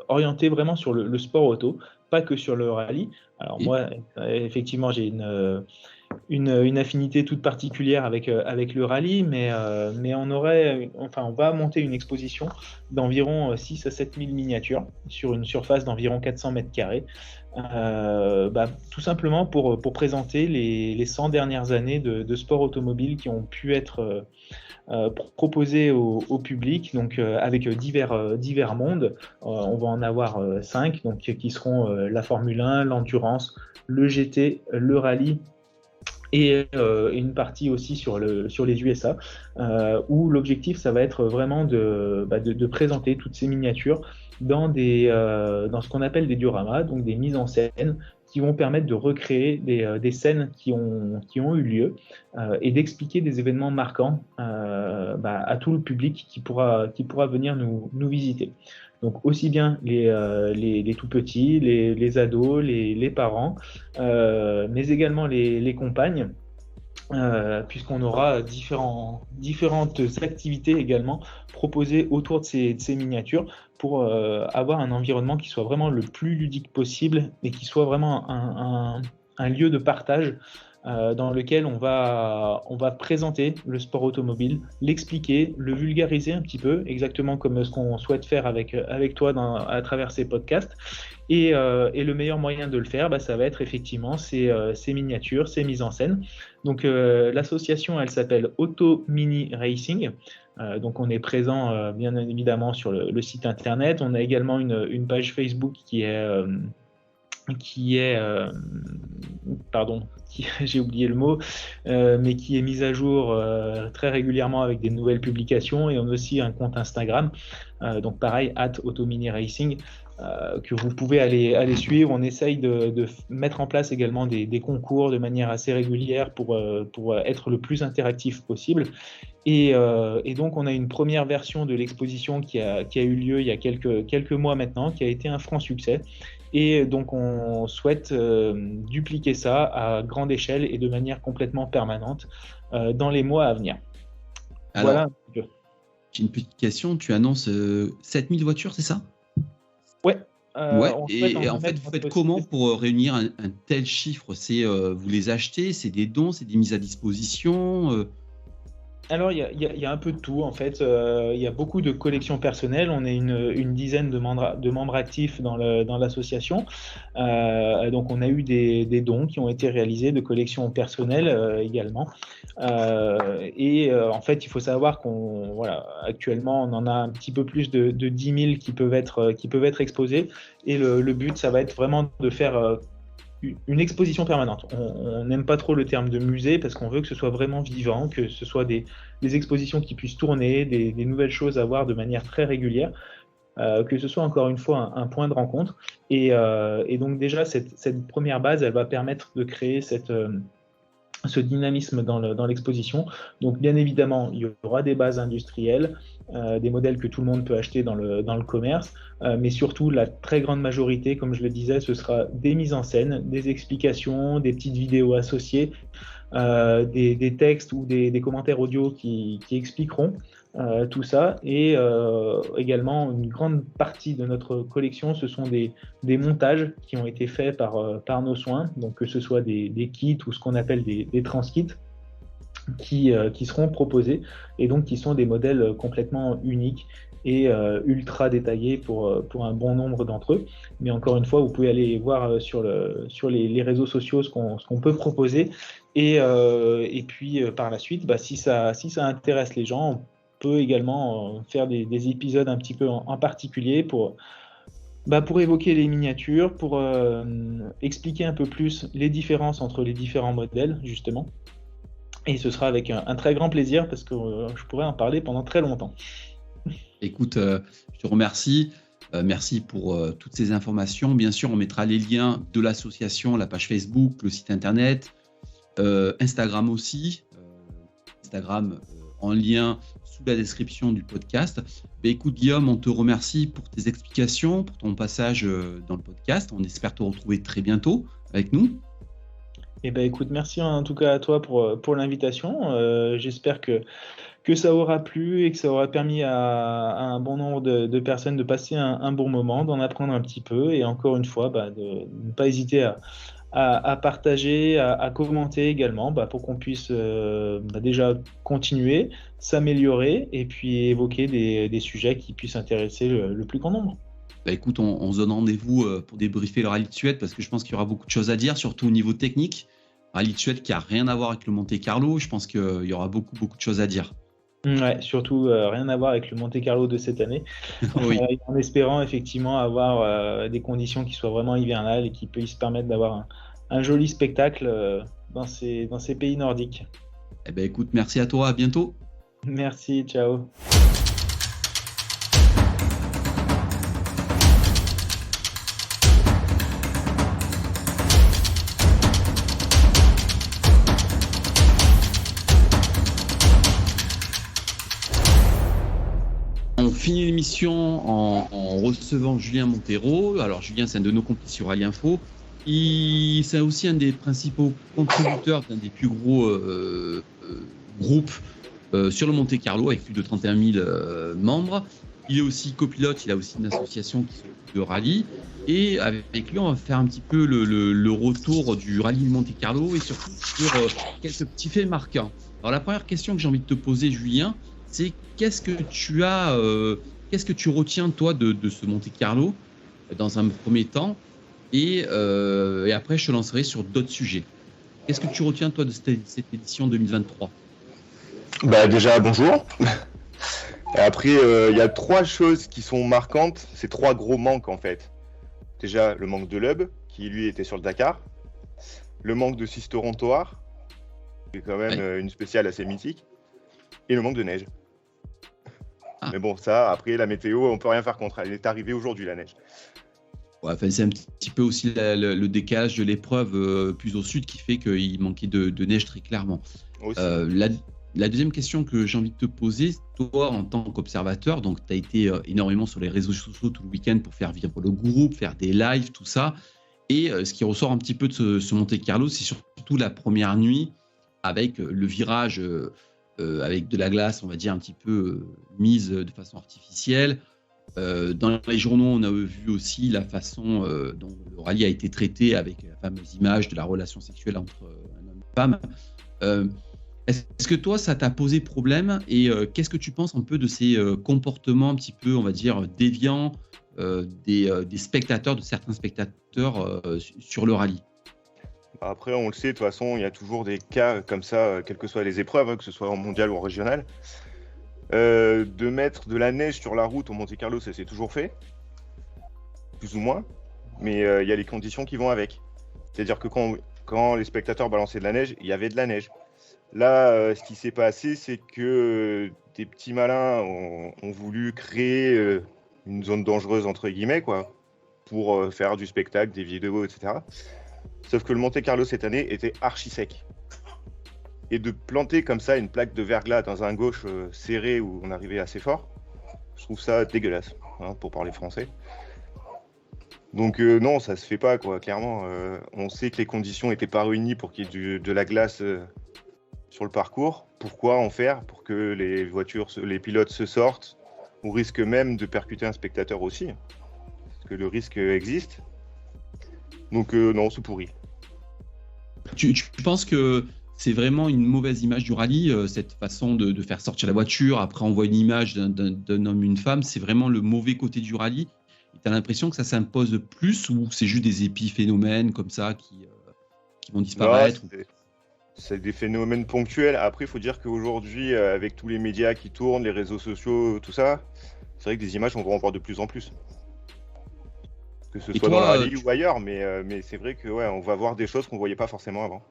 orienté vraiment sur le sport auto, pas que sur le rallye. Alors moi, effectivement, j'ai une affinité toute particulière avec le rallye, mais on va monter une exposition d'environ 6 à 7 000 miniatures sur une surface d'environ 400 mètres carrés, tout simplement pour présenter les 100 dernières années de sport automobile qui ont pu être proposés au public, donc avec divers mondes. On va en avoir 5, donc qui seront la Formule 1, l'endurance, le GT, le rallye et une partie aussi sur les USA, où l'objectif ça va être vraiment de présenter toutes ces miniatures dans ce qu'on appelle des dioramas, donc des mises en scène qui vont permettre de recréer des scènes qui ont eu lieu et d'expliquer des événements marquants à tout le public qui pourra venir nous visiter. Donc aussi bien les tout petits, les ados, les parents, mais également les compagnes, puisqu'on aura différentes activités également proposées autour de ces miniatures pour avoir un environnement qui soit vraiment le plus ludique possible et qui soit vraiment un lieu de partage dans lequel on va présenter le sport automobile, l'expliquer, le vulgariser un petit peu, exactement comme ce qu'on souhaite faire avec toi à travers ces podcasts. Et le meilleur moyen de le faire, ça va être effectivement ces miniatures, ces mises en scène. Donc l'association, elle s'appelle Auto Mini Racing. Donc on est présent bien évidemment sur le site internet. On a également une page Facebook j'ai oublié le mot, mais qui est mise à jour très régulièrement avec des nouvelles publications, et on a aussi un compte Instagram, donc pareil, @AutoMiniRacing, que vous pouvez aller suivre. On essaye de mettre en place également des concours de manière assez régulière pour être le plus interactif possible. Et donc on a une première version de l'exposition qui a eu lieu il y a quelques mois maintenant, qui a été un franc succès. Et donc on souhaite dupliquer ça à grande échelle et de manière complètement permanente dans les mois à venir. Alors, voilà. J'ai une petite question. Tu annonces 7000 voitures, c'est ça? Ouais. Et en fait, vous faites comment pour réunir un tel chiffre? Vous les achetez? C'est des dons? C'est des mises à disposition? Alors, il y a un peu de tout, en fait. Il y a beaucoup de collections personnelles. On est une dizaine de membres actifs dans l'association. Donc, on a eu des dons qui ont été réalisés de collections personnelles également. En fait, il faut savoir actuellement, on en a un petit peu plus de 10 000 qui peuvent être exposés. Et le but, ça va être vraiment de faire une exposition permanente. On n'aime pas trop le terme de musée parce qu'on veut que ce soit vraiment vivant, que ce soit des expositions qui puissent tourner, des nouvelles choses à voir de manière très régulière, que ce soit encore une fois un point de rencontre. Et donc déjà, cette première base, elle va permettre de créer ce dynamisme dans l'exposition. Donc bien évidemment, il y aura des bases industrielles, des modèles que tout le monde peut acheter dans le commerce, mais surtout la très grande majorité, comme je le disais, ce sera des mises en scène, des explications, des petites vidéos associées, des textes ou des commentaires audio qui expliqueront tout ça. Et également, une grande partie de notre collection, ce sont des montages qui ont été faits par nos soins, donc que ce soit des kits ou ce qu'on appelle des transkits, qui seront proposés, et donc qui sont des modèles complètement uniques et ultra détaillés pour un bon nombre d'entre eux. Mais encore une fois, vous pouvez aller voir sur les réseaux sociaux ce qu'on peut proposer. Et puis par la suite, si ça intéresse les gens, on peut également faire des épisodes un petit peu en particulier pour évoquer les miniatures, pour expliquer un peu plus les différences entre les différents modèles, justement. Et ce sera avec un très grand plaisir, parce que je pourrais en parler pendant très longtemps. Écoute, je te remercie. Merci pour toutes ces informations. Bien sûr, on mettra les liens de l'association, la page Facebook, le site internet, Instagram aussi. Instagram en lien sous la description du podcast. Écoute, Guillaume, on te remercie pour tes explications, pour ton passage dans le podcast. On espère te retrouver très bientôt avec nous. Écoute, merci en tout cas à toi pour l'invitation. J'espère que ça aura plu et que ça aura permis à un bon nombre de personnes de passer un bon moment, d'en apprendre un petit peu, et encore une fois, de ne pas hésiter à partager, à commenter également, pour qu'on puisse déjà continuer, s'améliorer, et puis évoquer des sujets qui puissent intéresser le plus grand nombre. Écoute, on se donne rendez-vous pour débriefer le rallye de Suède, parce que je pense qu'il y aura beaucoup de choses à dire, surtout au niveau technique. Rallye de Suède qui n'a rien à voir avec le Monte Carlo, je pense qu'il y aura beaucoup de choses à dire. Ouais, surtout rien à voir avec le Monte Carlo de cette année. Oui. En espérant effectivement avoir des conditions qui soient vraiment hivernales et qui puissent permettre d'avoir un joli spectacle dans ces pays nordiques. Écoute, merci à toi, à bientôt. Merci, ciao. On finit l'émission en recevant Julien Montero. Alors Julien, c'est un de nos complices sur Rallye Info. C'est aussi un des principaux contributeurs d'un des plus gros groupes sur le Monte Carlo, avec plus de 31 000 membres. Il est aussi copilote, il a aussi une association qui s'occupe de rallye. Et avec lui, on va faire un petit peu le retour du rallye de Monte Carlo, et surtout sur quelques petits faits marquants. Alors la première question que j'ai envie de te poser, Julien, c'est qu'est-ce que tu retiens toi de ce Monte Carlo dans un premier temps, et après je te lancerai sur d'autres sujets. Qu'est-ce que tu retiens toi de cette édition 2023 ? Déjà bonjour. Et après il y a 3 choses qui sont marquantes, c'est 3 gros manques en fait. Déjà le manque de Lub qui lui était sur le Dakar, le manque de Sisteron-Toar qui est quand même une spéciale assez mythique, et le manque de neige. Mais bon, ça, après, la météo, on peut rien faire contre. Elle est arrivée aujourd'hui, la neige. Ouais, c'est un petit peu aussi le décalage de l'épreuve plus au sud qui fait qu'il manquait de neige très clairement. La deuxième question que j'ai envie de te poser, toi, en tant qu'observateur, donc tu as été énormément sur les réseaux sociaux tout le week-end pour faire vivre le groupe, faire des lives, tout ça. Et ce qui ressort un petit peu de ce Monte Carlo, c'est surtout la première nuit avec le virage... avec de la glace, on va dire, un petit peu mise de façon artificielle. Dans les journaux, on a vu aussi la façon dont le rallye a été traité, avec la fameuse image de la relation sexuelle entre un homme et une femme. Est-ce que toi, ça t'a posé problème, et qu'est-ce que tu penses un peu de ces comportements un petit peu, on va dire, déviants des spectateurs, de certains spectateurs sur le rallye ? Après, on le sait, de toute façon, il y a toujours des cas comme ça, quelles que soient les épreuves, que ce soit en mondial ou en régional. De mettre de la neige sur la route au Monte Carlo, ça s'est toujours fait, plus ou moins, mais il y a les conditions qui vont avec. C'est-à-dire que quand les spectateurs balançaient de la neige, il y avait de la neige. Là, ce qui s'est passé, c'est que des petits malins ont voulu créer une zone dangereuse, entre guillemets, quoi, pour faire du spectacle, des vidéos, etc. Sauf que le Monte Carlo cette année était archi sec. Et de planter comme ça une plaque de verglas dans un gauche serré où on arrivait assez fort, je trouve ça dégueulasse, pour parler français. Donc non, ça se fait pas, quoi, clairement. On sait que les conditions n'étaient pas réunies pour qu'il y ait de la glace sur le parcours. Pourquoi en faire pour que les pilotes se sortent, au risque même de percuter un spectateur aussi, parce que le risque existe. Donc non, c'est pourri. Tu penses que c'est vraiment une mauvaise image du rallye, cette façon de faire sortir la voiture, après on voit une image d'un homme, une femme, c'est vraiment le mauvais côté du rallye? Tu as l'impression que ça s'impose plus ou c'est juste des épiphénomènes comme ça qui vont disparaître? Non, c'est des phénomènes ponctuels. Après, il faut dire qu'aujourd'hui, avec tous les médias qui tournent, les réseaux sociaux, tout ça, c'est vrai que des images, on va en voir de plus en plus. Que ce soit dans le rallye ou ailleurs, mais c'est vrai que on va voir des choses qu'on ne voyait pas forcément avant.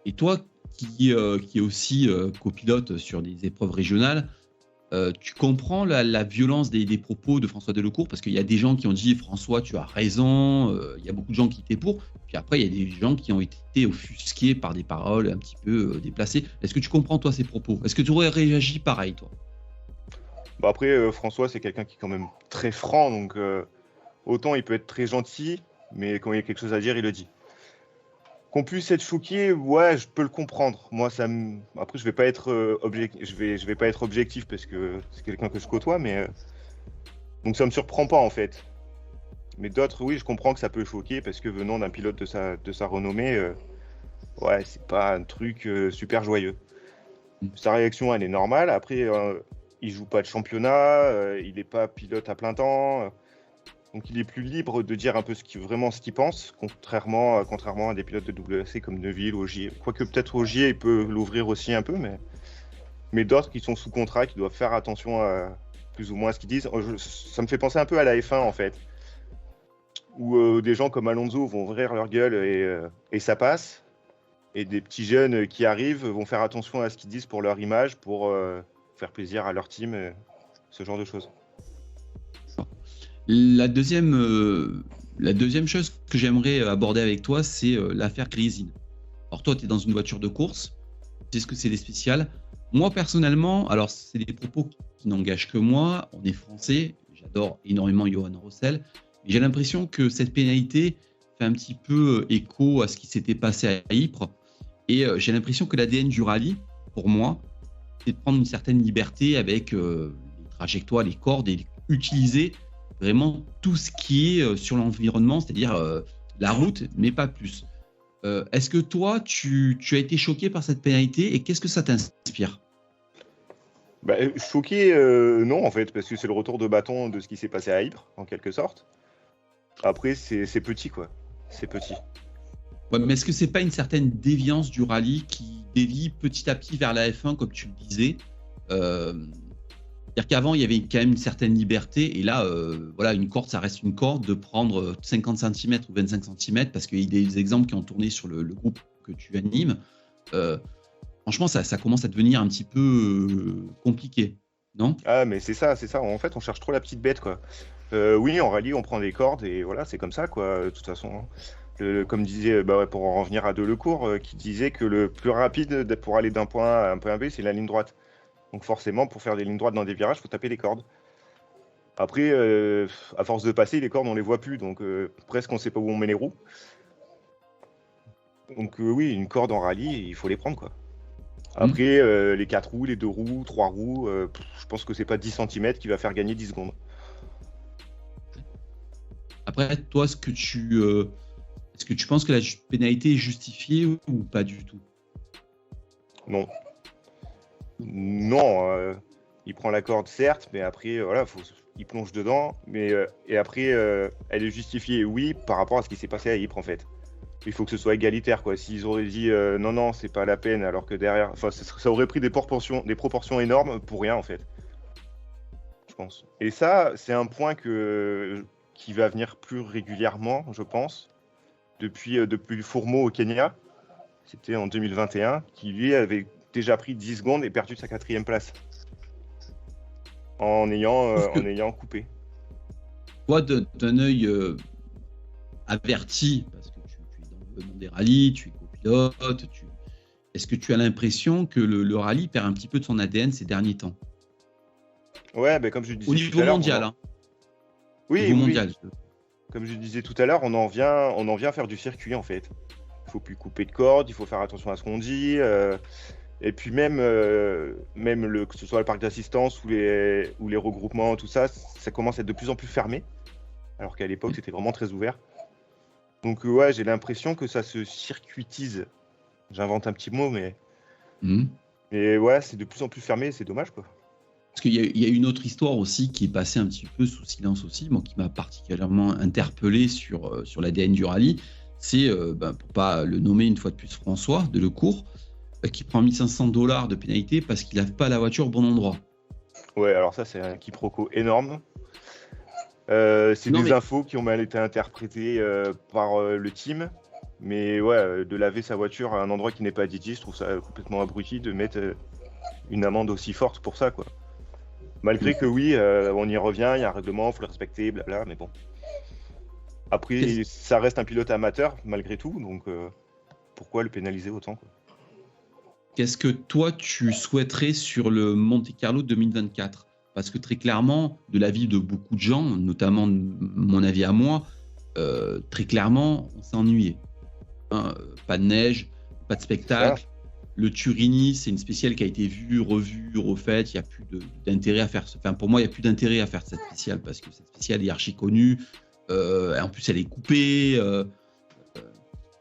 Et toi, qui est aussi copilote sur des épreuves régionales, tu comprends la violence des propos de François Delecourt, parce qu'il y a des gens qui ont dit « François, tu as raison », il y a beaucoup de gens qui étaient pour, puis après, il y a des gens qui ont été offusqués par des paroles un petit peu déplacées. Est-ce que tu comprends, toi, ces propos? Est-ce que tu aurais réagi pareil, toi? Bah après, François, c'est quelqu'un qui est quand même très franc, donc autant il peut être très gentil, mais quand il y a quelque chose à dire, il le dit. Qu'on puisse être choqué, ouais, je peux le comprendre. Moi, après, je vais pas être objectif parce que c'est quelqu'un que je côtoie, mais donc ça me surprend pas en fait. Mais d'autres, oui, je comprends que ça peut choquer parce que venant d'un pilote de sa renommée, ouais, c'est pas un truc super joyeux. Sa réaction, elle est normale. Après, il joue pas de championnat, il n'est pas pilote à plein temps. Donc il est plus libre de dire un peu ce qu'il pense, contrairement à des pilotes de WRC comme Neuville ou Ogier. Quoique peut-être Ogier, il peut l'ouvrir aussi un peu, mais d'autres qui sont sous contrat, qui doivent faire attention à plus ou moins à ce qu'ils disent. Ça me fait penser un peu à la F1 en fait, où des gens comme Alonso vont ouvrir leur gueule et ça passe, et des petits jeunes qui arrivent vont faire attention à ce qu'ils disent pour leur image, pour faire plaisir à leur team, ce genre de choses. La deuxième chose que j'aimerais aborder avec toi, c'est l'affaire Grisine. Alors toi, tu es dans une voiture de course, tu sais ce que c'est des spéciales. Moi, personnellement, alors c'est des propos qui n'engagent que moi, on est français, j'adore énormément Johan Rossel, mais j'ai l'impression que cette pénalité fait un petit peu écho à ce qui s'était passé à Ypres, et j'ai l'impression que l'ADN du rallye, pour moi, c'est de prendre une certaine liberté avec les trajectoires, les cordes, et utiliser vraiment tout ce qui est sur l'environnement, c'est-à-dire la route, mais pas plus. Est-ce que toi, tu as été choqué par cette pénalité et qu'est-ce que ça t'inspire? Choqué, non, en fait, parce que c'est le retour de bâton de ce qui s'est passé à Ypres, en quelque sorte. Après, c'est petit, quoi. C'est petit. Ouais, mais est-ce que c'est pas une certaine déviance du rallye qui dévie petit à petit vers la F1, comme tu le disais? C'est-à-dire qu'avant, il y avait quand même une certaine liberté, et là, voilà, une corde, ça reste une corde, de prendre 50 cm ou 25 cm, parce qu'il y a des exemples qui ont tourné sur le groupe que tu animes. Franchement, ça commence à devenir un petit peu compliqué, non? Ah, mais c'est ça. En fait, on cherche trop la petite bête, quoi. Oui, en rallye, on prend des cordes, et voilà, c'est comme ça, quoi, de toute façon. Comme disait, pour en revenir à Delecourt, qui disait que le plus rapide pour aller d'un point A à un point B, c'est la ligne droite. Donc forcément, pour faire des lignes droites dans des virages, il faut taper les cordes. Après, à force de passer, les cordes, on les voit plus, donc presque on ne sait pas où on met les roues. Donc oui, une corde en rallye, il faut les prendre, quoi. Après, les 4 roues, les 2 roues, 3 roues, je pense que c'est pas 10 cm qui va faire gagner 10 secondes. Après, toi, est-ce que tu penses que la pénalité est justifiée ou pas du tout? Non. Non, il prend la corde, certes, mais après, voilà, il plonge dedans. Et après, elle est justifiée, oui, par rapport à ce qui s'est passé à Ypres, en fait. Il faut que ce soit égalitaire, quoi. S'ils auraient dit non, c'est pas la peine, alors que derrière, ça aurait pris des proportions énormes pour rien, en fait. Je pense. Et ça, c'est un point qui va venir plus régulièrement, je pense, depuis Fourmeau au Kenya. C'était en 2021, qui lui avait déjà pris 10 secondes et perdu sa 4e place en ayant coupé. Toi, d'un œil averti, parce que tu es dans le monde des rallyes, tu es copilote, est-ce que tu as l'impression que le rallye perd un petit peu de son ADN ces derniers temps? Ouais, comme je le disais au niveau mondial, hein. Oui, au niveau mondial. Comme je disais tout à l'heure, on en vient faire du circuit en fait. il faut plus couper de corde, il faut faire attention à ce qu'on dit. Et puis même que ce soit le parc d'assistance ou les regroupements, tout ça, ça commence à être de plus en plus fermé, alors qu'à l'époque c'était vraiment très ouvert. Donc ouais, j'ai l'impression que ça se circuitise. J'invente un petit mot, mais ouais, c'est de plus en plus fermé, c'est dommage quoi. Parce qu'il y a une autre histoire aussi qui est passée un petit peu sous silence aussi, moi qui m'a particulièrement interpellé sur l'ADN du rallye, c'est, pour pas le nommer une fois de plus, François Delecourt, qui prend $1 500 de pénalité parce qu'il lave pas la voiture au bon endroit. Ouais, alors ça c'est un quiproquo énorme. C'est infos qui ont mal été interprétées par le team. Mais ouais, de laver sa voiture à un endroit qui n'est pas dédié, je trouve ça complètement abruti de mettre une amende aussi forte pour ça, quoi. Malgré que oui, on y revient, il y a un règlement, il faut le respecter, blabla, mais bon. Après, ça reste un pilote amateur, malgré tout, donc pourquoi le pénaliser autant, quoi. Qu'est-ce que toi, tu souhaiterais sur le Monte-Carlo 2024 ? Parce que très clairement, de l'avis de beaucoup de gens, notamment mon avis à moi, très clairement, on s'est ennuyé. Pas de neige, pas de spectacle. Le Turini, c'est une spéciale qui a été vue, revue, refaite. Il n'y a plus d'intérêt à faire. Enfin, pour moi, il n'y a plus d'intérêt à faire cette spéciale parce que cette spéciale est archi connue. En plus, elle est coupée.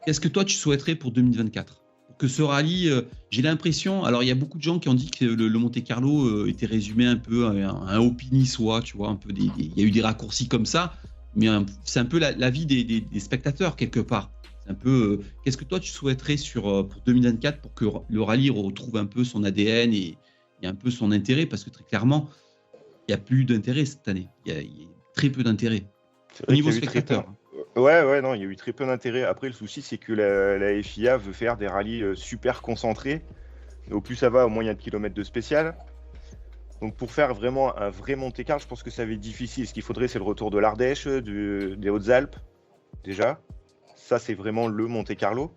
Qu'est-ce que toi, tu souhaiterais pour 2024 ? Que ce rallye, j'ai l'impression. Alors, il y a beaucoup de gens qui ont dit que le Monte-Carlo était résumé un peu à un Haut-Py niçois, tu vois, un peu il y a eu des raccourcis comme ça, mais c'est un peu la vie des spectateurs quelque part. C'est un peu. Qu'est-ce que toi tu souhaiterais pour 2024 pour que le rallye retrouve un peu son ADN et un peu son intérêt, parce que très clairement, il n'y a plus d'intérêt cette année. Il y a très peu d'intérêt au niveau spectateur. Ouais, non, il y a eu très peu d'intérêt. Après, le souci, c'est que la FIA veut faire des rallyes super concentrés. Au plus ça va, au moins il y a de kilomètres de spécial. Donc pour faire vraiment un vrai Monte-Carlo, je pense que ça va être difficile. Ce qu'il faudrait, c'est le retour de l'Ardèche, des Hautes-Alpes, déjà. Ça, c'est vraiment le Monte-Carlo.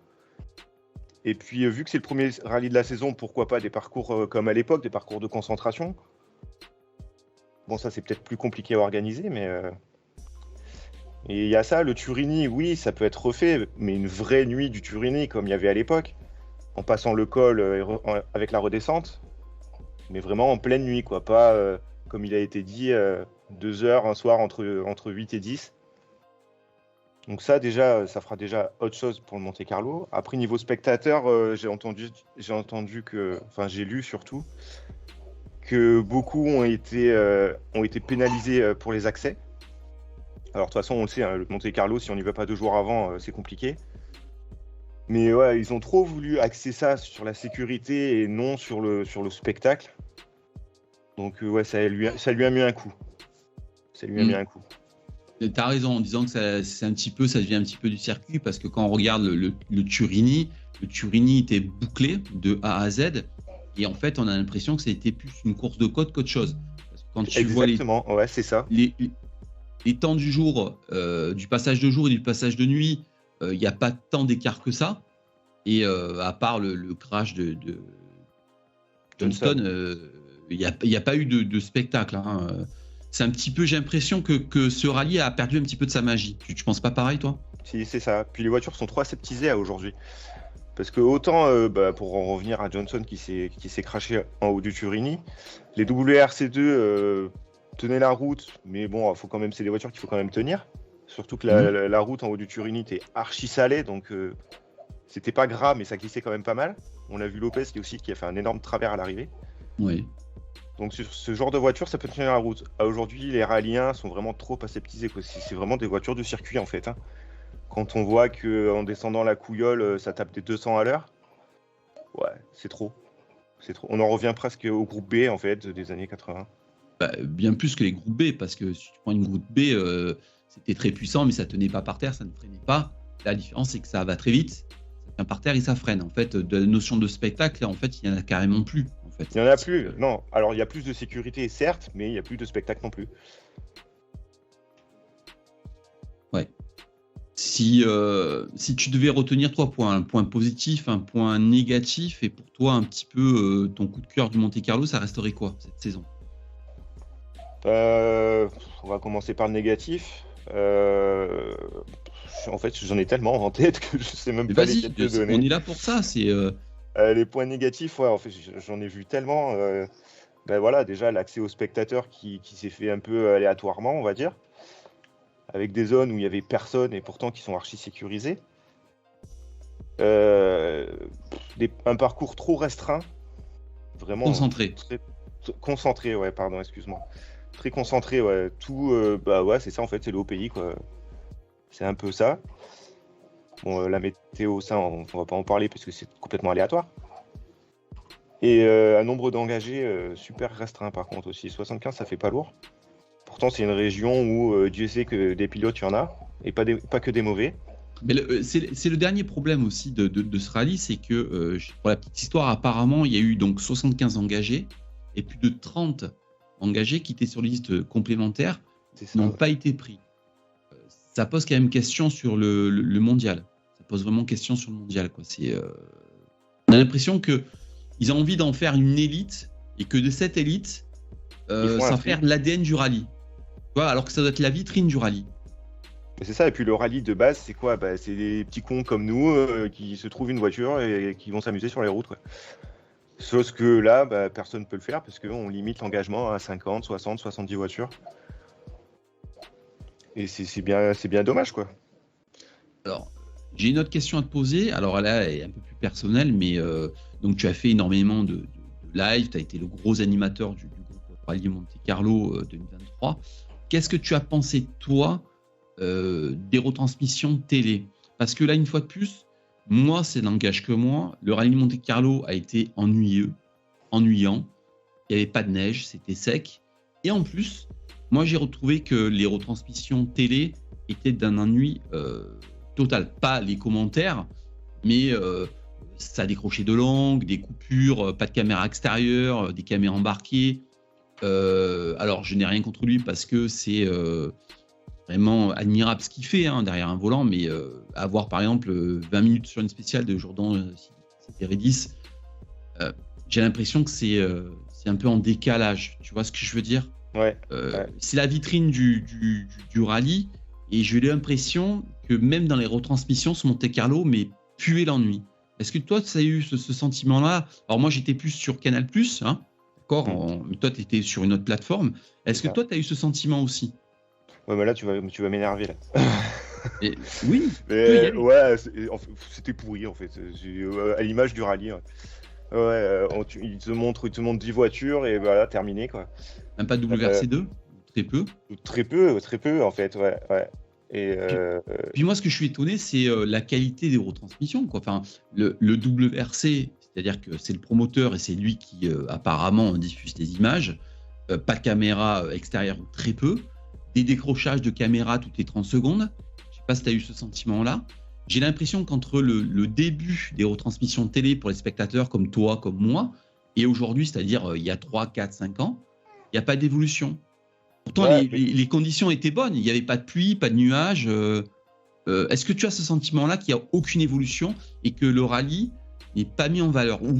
Et puis, vu que c'est le premier rallye de la saison, pourquoi pas des parcours comme à l'époque, des parcours de concentration. Bon, ça, c'est peut-être plus compliqué à organiser, mais... Et il y a ça, le Turini, oui, ça peut être refait, mais une vraie nuit du Turini, comme il y avait à l'époque, en passant le col avec la redescente, mais vraiment en pleine nuit, quoi, pas, comme il a été dit, 2 heures un soir entre 8 et 10. Donc ça, déjà, ça fera déjà autre chose pour le Monte-Carlo. Après, niveau spectateur, j'ai lu surtout, que beaucoup ont été pénalisés pour les accès. Alors de toute façon, on le sait, hein, le Monte-Carlo, si on n'y va pas 2 jours avant, c'est compliqué. Mais ouais, ils ont trop voulu axer ça sur la sécurité et non sur le spectacle. Donc ouais, ça lui a mis un coup. Ça lui a mis un coup. T'as raison en disant que ça devient un petit peu du circuit, parce que quand on regarde le Turini était bouclé de A à Z, et en fait, on a l'impression que ça a été plus une course de côte qu'autre chose. Parce que quand tu Exactement, ouais, c'est ça. Les temps du jour, du passage de jour et du passage de nuit, il n'y a pas tant d'écart que ça. Et à part le crash de Johnston, il n'y a pas eu de spectacle. Hein. C'est un petit peu, j'ai l'impression que ce rallye a perdu un petit peu de sa magie. Tu penses pas pareil, toi ? Si, c'est ça. Puis les voitures sont trop aseptisées aujourd'hui. Parce que autant, pour en revenir à Johnson qui s'est crashé en haut du Turini, les WRC2... tenaient la route, mais bon, c'est des voitures qu'il faut quand même tenir. Surtout que la route en haut du Turini était archi salée, donc c'était pas gras, mais ça glissait quand même pas mal. On a vu Lopez qui a fait un énorme travers à l'arrivée. Oui. Donc sur ce genre de voiture, ça peut tenir la route. Aujourd'hui, les rallyens sont vraiment trop aseptisés, quoi. C'est vraiment des voitures de circuit en fait. Hein. Quand on voit qu'en descendant la Couillole, ça tape des 200 à l'heure, ouais, c'est trop. On en revient presque au groupe B en fait des années 80. Bien plus que les groupes B, parce que si tu prends une groupe B, c'était très puissant, mais ça tenait pas par terre, ça ne freinait pas. La différence, c'est que ça va très vite, ça tient par terre et ça freine. En fait, de la notion de spectacle, en fait, il n'y en a carrément plus. En fait. Il n'y en a plus, non. Alors, il y a plus de sécurité, certes, mais il n'y a plus de spectacle non plus. Ouais. Si tu devais retenir 3 points, un point positif, un point négatif, et pour toi, un petit peu ton coup de cœur du Monte-Carlo, ça resterait quoi, cette saison ? On va commencer par le négatif. Je En fait, j'en ai tellement en tête que je sais même Mais pas vas-y, lesquels te donner. on est là pour ça. Les points négatifs, ouais, en fait, j'en ai vu tellement. Ben voilà, déjà l'accès aux spectateurs qui s'est fait un peu aléatoirement, on va dire, avec des zones où il y avait personne et pourtant qui sont archi sécurisées. Un parcours trop restreint, vraiment Concentré. très concentré, ouais, pardon, excuse-moi. Très concentré, ouais. Tout, bah ouais, c'est ça en fait, c'est le haut pays, quoi. C'est un peu ça. Bon, la météo, ça, on va pas en parler parce que c'est complètement aléatoire. Et un nombre d'engagés super restreint par contre aussi. 75, ça fait pas lourd. Pourtant, c'est une région où Dieu sait que des pilotes, il y en a, et pas que des mauvais. Mais c'est le dernier problème aussi de ce rallye, c'est que, pour la petite histoire, apparemment, il y a eu donc 75 engagés et plus de 30 engagés qui étaient sur les listes complémentaires n'ont pas été pris. Ça pose quand même question sur le mondial. Ça pose vraiment question sur le mondial, quoi. On a l'impression qu'ils ont envie d'en faire une élite et que de cette élite, ça faire l'ADN du rallye. Tu vois, alors que ça doit être la vitrine du rallye. C'est ça, et puis le rallye de base, c'est quoi ? C'est des petits cons comme nous qui se trouvent une voiture et qui vont s'amuser sur les routes, quoi. Sauf que là, personne ne peut le faire parce qu'on limite l'engagement à 50, 60, 70 voitures. Et c'est bien dommage, quoi. Alors, j'ai une autre question à te poser. Alors là, elle est un peu plus personnelle, mais donc tu as fait énormément de live, tu as été le gros animateur du groupe Rallye Monte Carlo 2023. Qu'est-ce que tu as pensé, toi, des retransmissions télé? Parce que là, une fois de plus, moi, c'est n'engage que moi. Le Rallye Monte Carlo a été ennuyant. Il n'y avait pas de neige, c'était sec. Et en plus, moi, j'ai retrouvé que les retransmissions télé étaient d'un ennui total. Pas les commentaires, mais ça décrochait de l'angle, des coupures, pas de caméra extérieure, des caméras embarquées. Alors, je n'ai rien contre lui parce que c'est vraiment admirable ce qu'il fait derrière un volant, mais avoir par exemple 20 minutes sur une spéciale de Jordan Cederidis, j'ai l'impression que c'est un peu en décalage. Tu vois ce que je veux dire ? Ouais. C'est la vitrine du rallye, et j'ai l'impression que même dans les retransmissions sur Monte Carlo, mais puait l'ennui. Est-ce que toi, tu as eu ce sentiment-là ? Alors moi, j'étais plus sur Canal+, d'accord, mais toi, tu étais sur une autre plateforme. Est-ce que toi, tu as eu ce sentiment aussi ? Ouais, mais là, tu vas m'énerver, là. Oui. Mais, ouais, c'était pourri, en fait. À l'image du rallye. Ouais, il te montre 10 voitures et voilà, terminé, quoi. Même pas de WRC2 ? Très peu. Très peu, en fait, ouais. Et puis moi, ce que je suis étonné, c'est la qualité des retransmissions, quoi. Enfin, le WRC, c'est-à-dire que c'est le promoteur et c'est lui qui apparemment diffuse des images. Pas de caméra extérieure ou très peu. Des décrochages de caméra toutes les 30 secondes. Je sais pas si tu as eu ce sentiment-là. J'ai l'impression qu'entre le début des retransmissions de télé pour les spectateurs comme toi, comme moi, et aujourd'hui, c'est-à-dire il y a 3, 4, 5 ans, il n'y a pas d'évolution. Pourtant, ouais, les conditions étaient bonnes. Il n'y avait pas de pluie, pas de nuages. Est-ce que tu as ce sentiment-là qu'il n'y a aucune évolution et que le rallye n'est pas mis en valeur ou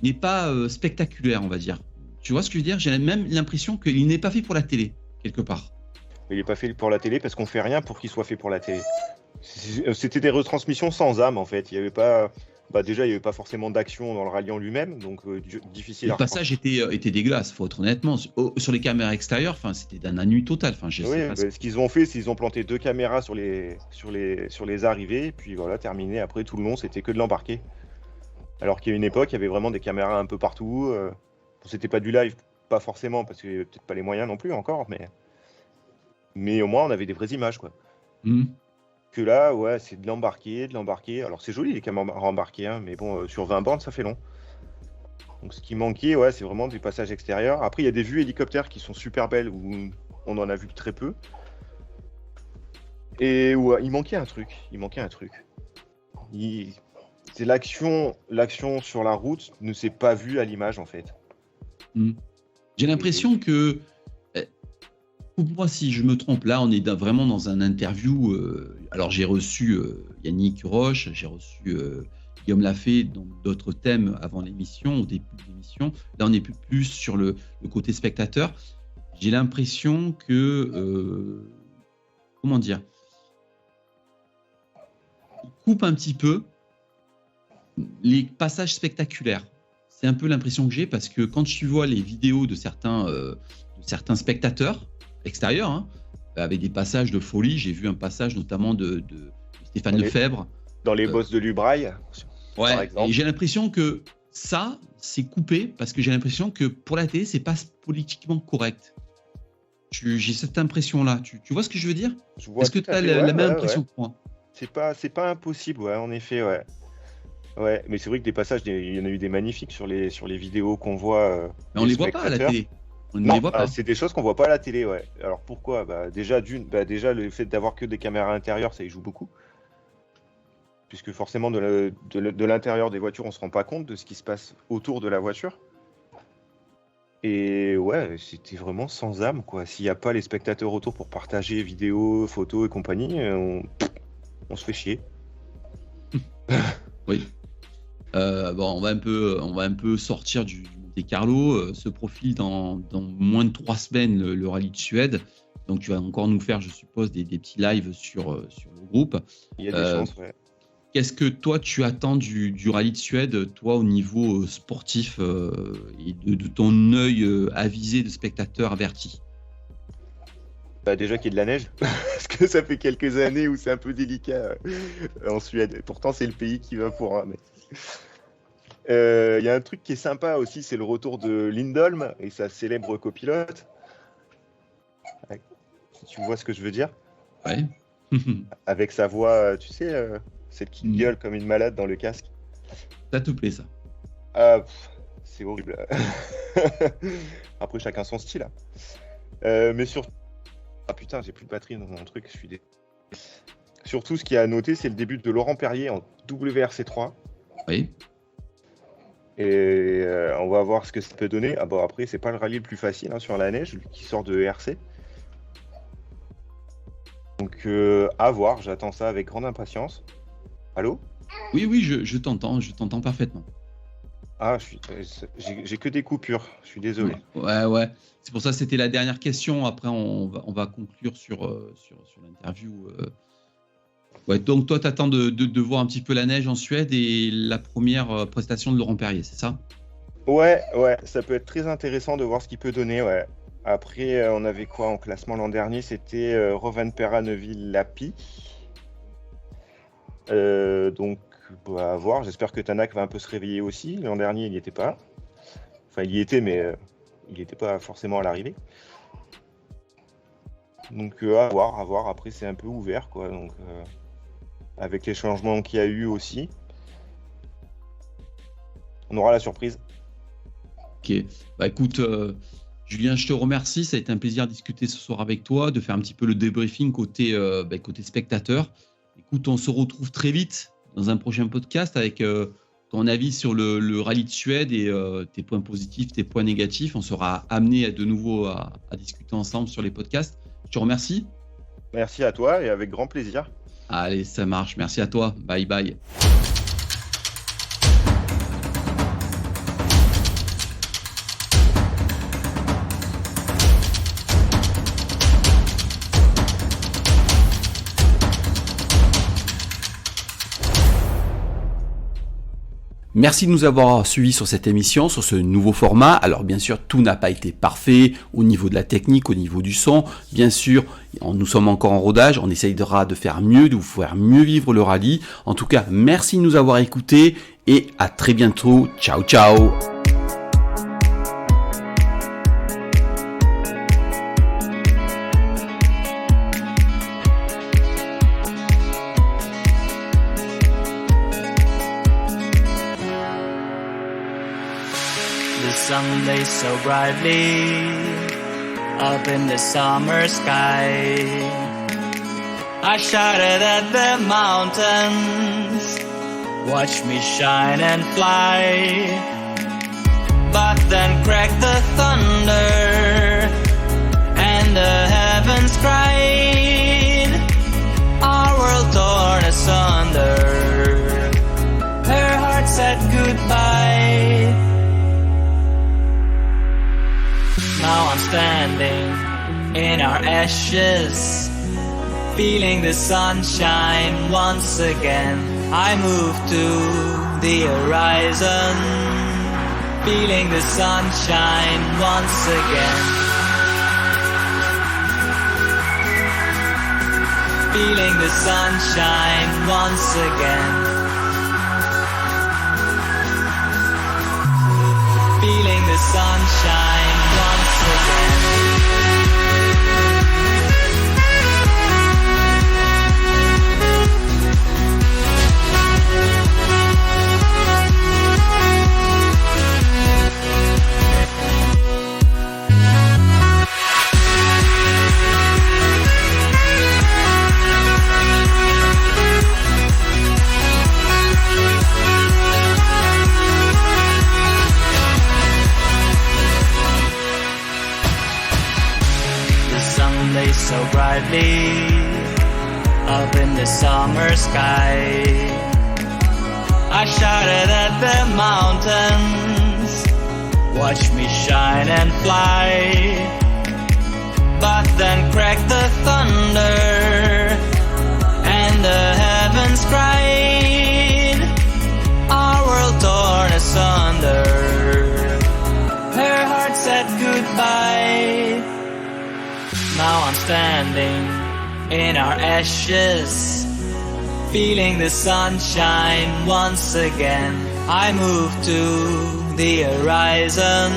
n'est pas spectaculaire, on va dire ? Tu vois ce que je veux dire ? J'ai même l'impression qu'il n'est pas fait pour la télé, quelque part. Il n'est pas fait pour la télé parce qu'on fait rien pour qu'il soit fait pour la télé. C'était des retransmissions sans âme, en fait. Il y avait pas... déjà, il n'y avait pas forcément d'action dans le rallye en lui-même, donc difficile à... Le passage était dégueulasse, il faut être honnêtement. Sur les caméras extérieures, c'est d'un ennui total. Ce qu'ils ont fait, c'est qu'ils ont planté 2 caméras sur les arrivées, et puis voilà, terminé. Après, tout le long, c'était que de l'embarquer. Alors qu'il y a une époque, il y avait vraiment des caméras un peu partout. C'était pas du live, pas forcément, parce qu'il n'y avait peut-être pas les moyens non plus encore, mais au moins, on avait des vraies images, quoi. Que là, ouais, c'est de l'embarquer. Alors, c'est joli, les caméras embarquées, mais bon, sur 20 bandes, ça fait long. Donc, ce qui manquait, ouais, c'est vraiment du passage extérieur. Après, il y a des vues hélicoptères qui sont super belles, où on en a vu très peu. Et où il manquait un truc. C'est l'action sur la route ne s'est pas vue à l'image, en fait. J'ai l'impression que... Moi, si je me trompe, là, on est vraiment dans un interview. Alors, j'ai reçu Yannick Roche, j'ai reçu Guillaume Lafay dans d'autres thèmes avant l'émission, au début de l'émission. Là, on est plus sur le côté spectateur. J'ai l'impression que... comment dire ? coupe un petit peu les passages spectaculaires. C'est un peu l'impression que j'ai parce que quand tu vois les vidéos de certains spectateurs extérieurs, hein, avec des passages de folie, j'ai vu un passage notamment de Stéphane Lefebvre. Dans les bosses de Lubrail, ouais, par exemple. Et j'ai l'impression que ça, c'est coupé parce que j'ai l'impression que pour la télé, c'est pas politiquement correct. J'ai cette impression-là. Tu vois ce que je veux dire ? Est-ce que tu as la même impression que moi ? C'est pas impossible, ouais, en effet, ouais. Ouais, mais c'est vrai que des passages, il y en a eu des magnifiques sur les vidéos qu'on voit. Mais on les voit pas à la télé. On ne les voit pas. C'est des choses qu'on voit pas à la télé, ouais. Alors pourquoi ? Déjà le fait d'avoir que des caméras intérieures, ça y joue beaucoup. Puisque forcément de l'intérieur des voitures, on se rend pas compte de ce qui se passe autour de la voiture. Et ouais, c'était vraiment sans âme, quoi. S'il n'y a pas les spectateurs autour pour partager vidéos, photos et compagnie, on se fait chier. Oui. On va un peu sortir du Monte Carlo. Se profile dans moins de 3 semaines le rallye de Suède. Donc tu vas encore nous faire, je suppose, des petits lives sur le groupe. Il y a des chances, ouais. Qu'est-ce que toi tu attends du rallye de Suède, toi au niveau sportif et de ton œil avisé de spectateur averti ? Déjà qu'il y ait de la neige, parce que ça fait quelques années où c'est un peu délicat en Suède. Pourtant c'est le pays qui va pour un. Il y a un truc qui est sympa aussi, c'est le retour de Lindholm et sa célèbre copilote. Si tu vois ce que je veux dire. Ouais. Avec sa voix, tu sais, celle qui gueule comme une malade dans le casque. Ça te plaît, ça ? C'est horrible. Après, chacun son style. Mais surtout... Ah putain, j'ai plus de batterie dans mon truc, je suis désolé. Surtout, ce qu'il y a à noter, c'est le début de Laurent Perrier en WRC3. Oui. Et on va voir ce que ça peut donner. Après, c'est pas le rallye le plus facile sur la neige, lui qui sort de ERC. Donc, à voir, j'attends ça avec grande impatience. Allô ? Oui, je t'entends parfaitement. J'ai que des coupures, je suis désolé. Ouais. C'est pour ça que c'était la dernière question. Après, on va conclure sur l'interview. Ouais, donc toi, tu attends de voir un petit peu la neige en Suède et la première prestation de Laurent Perrier, c'est ça ? Ouais, ça peut être très intéressant de voir ce qu'il peut donner, ouais. Après, on avait quoi en classement l'an dernier ? C'était Rovanperä, Neuville, Lappi. Donc, à voir. J'espère que Tanak va un peu se réveiller aussi. L'an dernier, il n'y était pas. Enfin, il y était, mais il n'était pas forcément à l'arrivée. Donc, à voir. Après, c'est un peu ouvert, quoi. Donc, avec les changements qu'il y a eu aussi, on aura la surprise. Ok. Écoute, Julien, je te remercie. Ça a été un plaisir de discuter ce soir avec toi, de faire un petit peu le débriefing côté spectateur. Écoute, on se retrouve très vite dans un prochain podcast avec ton avis sur le rallye de Suède et tes points positifs, tes points négatifs. On sera amené de nouveau à discuter ensemble sur les podcasts. Je te remercie. Merci à toi et avec grand plaisir. Allez, ça marche. Merci à toi. Bye bye. Merci de nous avoir suivis sur cette émission, sur ce nouveau format. Alors bien sûr, tout n'a pas été parfait au niveau de la technique, au niveau du son. Bien sûr, nous sommes encore en rodage, on essayera de faire mieux, de vous faire mieux vivre le rallye. En tout cas, merci de nous avoir écoutés et à très bientôt. Ciao, ciao. The sun lays so brightly up in the summer sky. I shouted at the mountains, watch me shine and fly. But then cracked the thunder and the heavens cried. Our world torn asunder, her heart said goodbye. Now I'm standing in our ashes, Feeling the sunshine once again. I move to the horizon. Feeling the sunshine once again. Feeling the sunshine once again. Feeling the sunshine once again. So brightly up in the summer sky, I shouted at the mountains, watch me shine and fly. But then cracked the thunder and the heavens cried, our world torn asunder. Her heart said goodbye. Now I'm standing in our ashes, feeling the sunshine once again. I move to the horizon,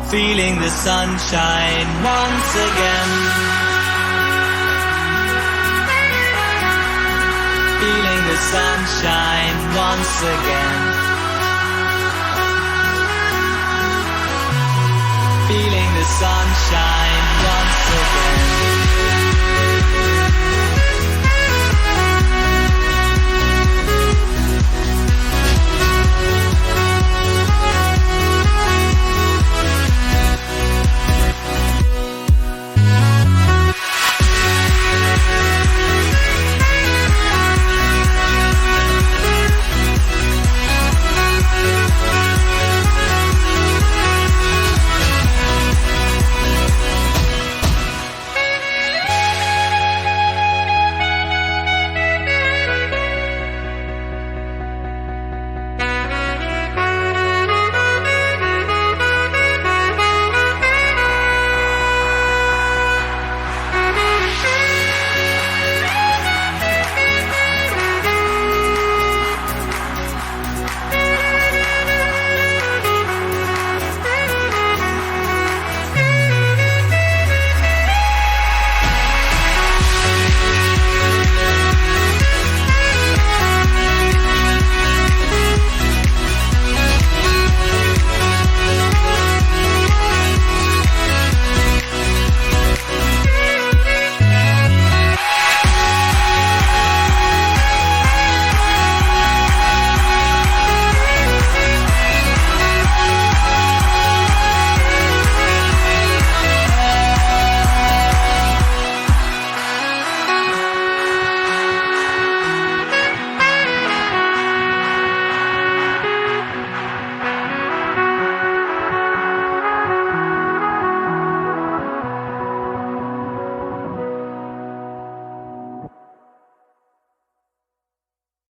feeling the sunshine once again. Feeling the sunshine once again. Feeling the sunshine once again.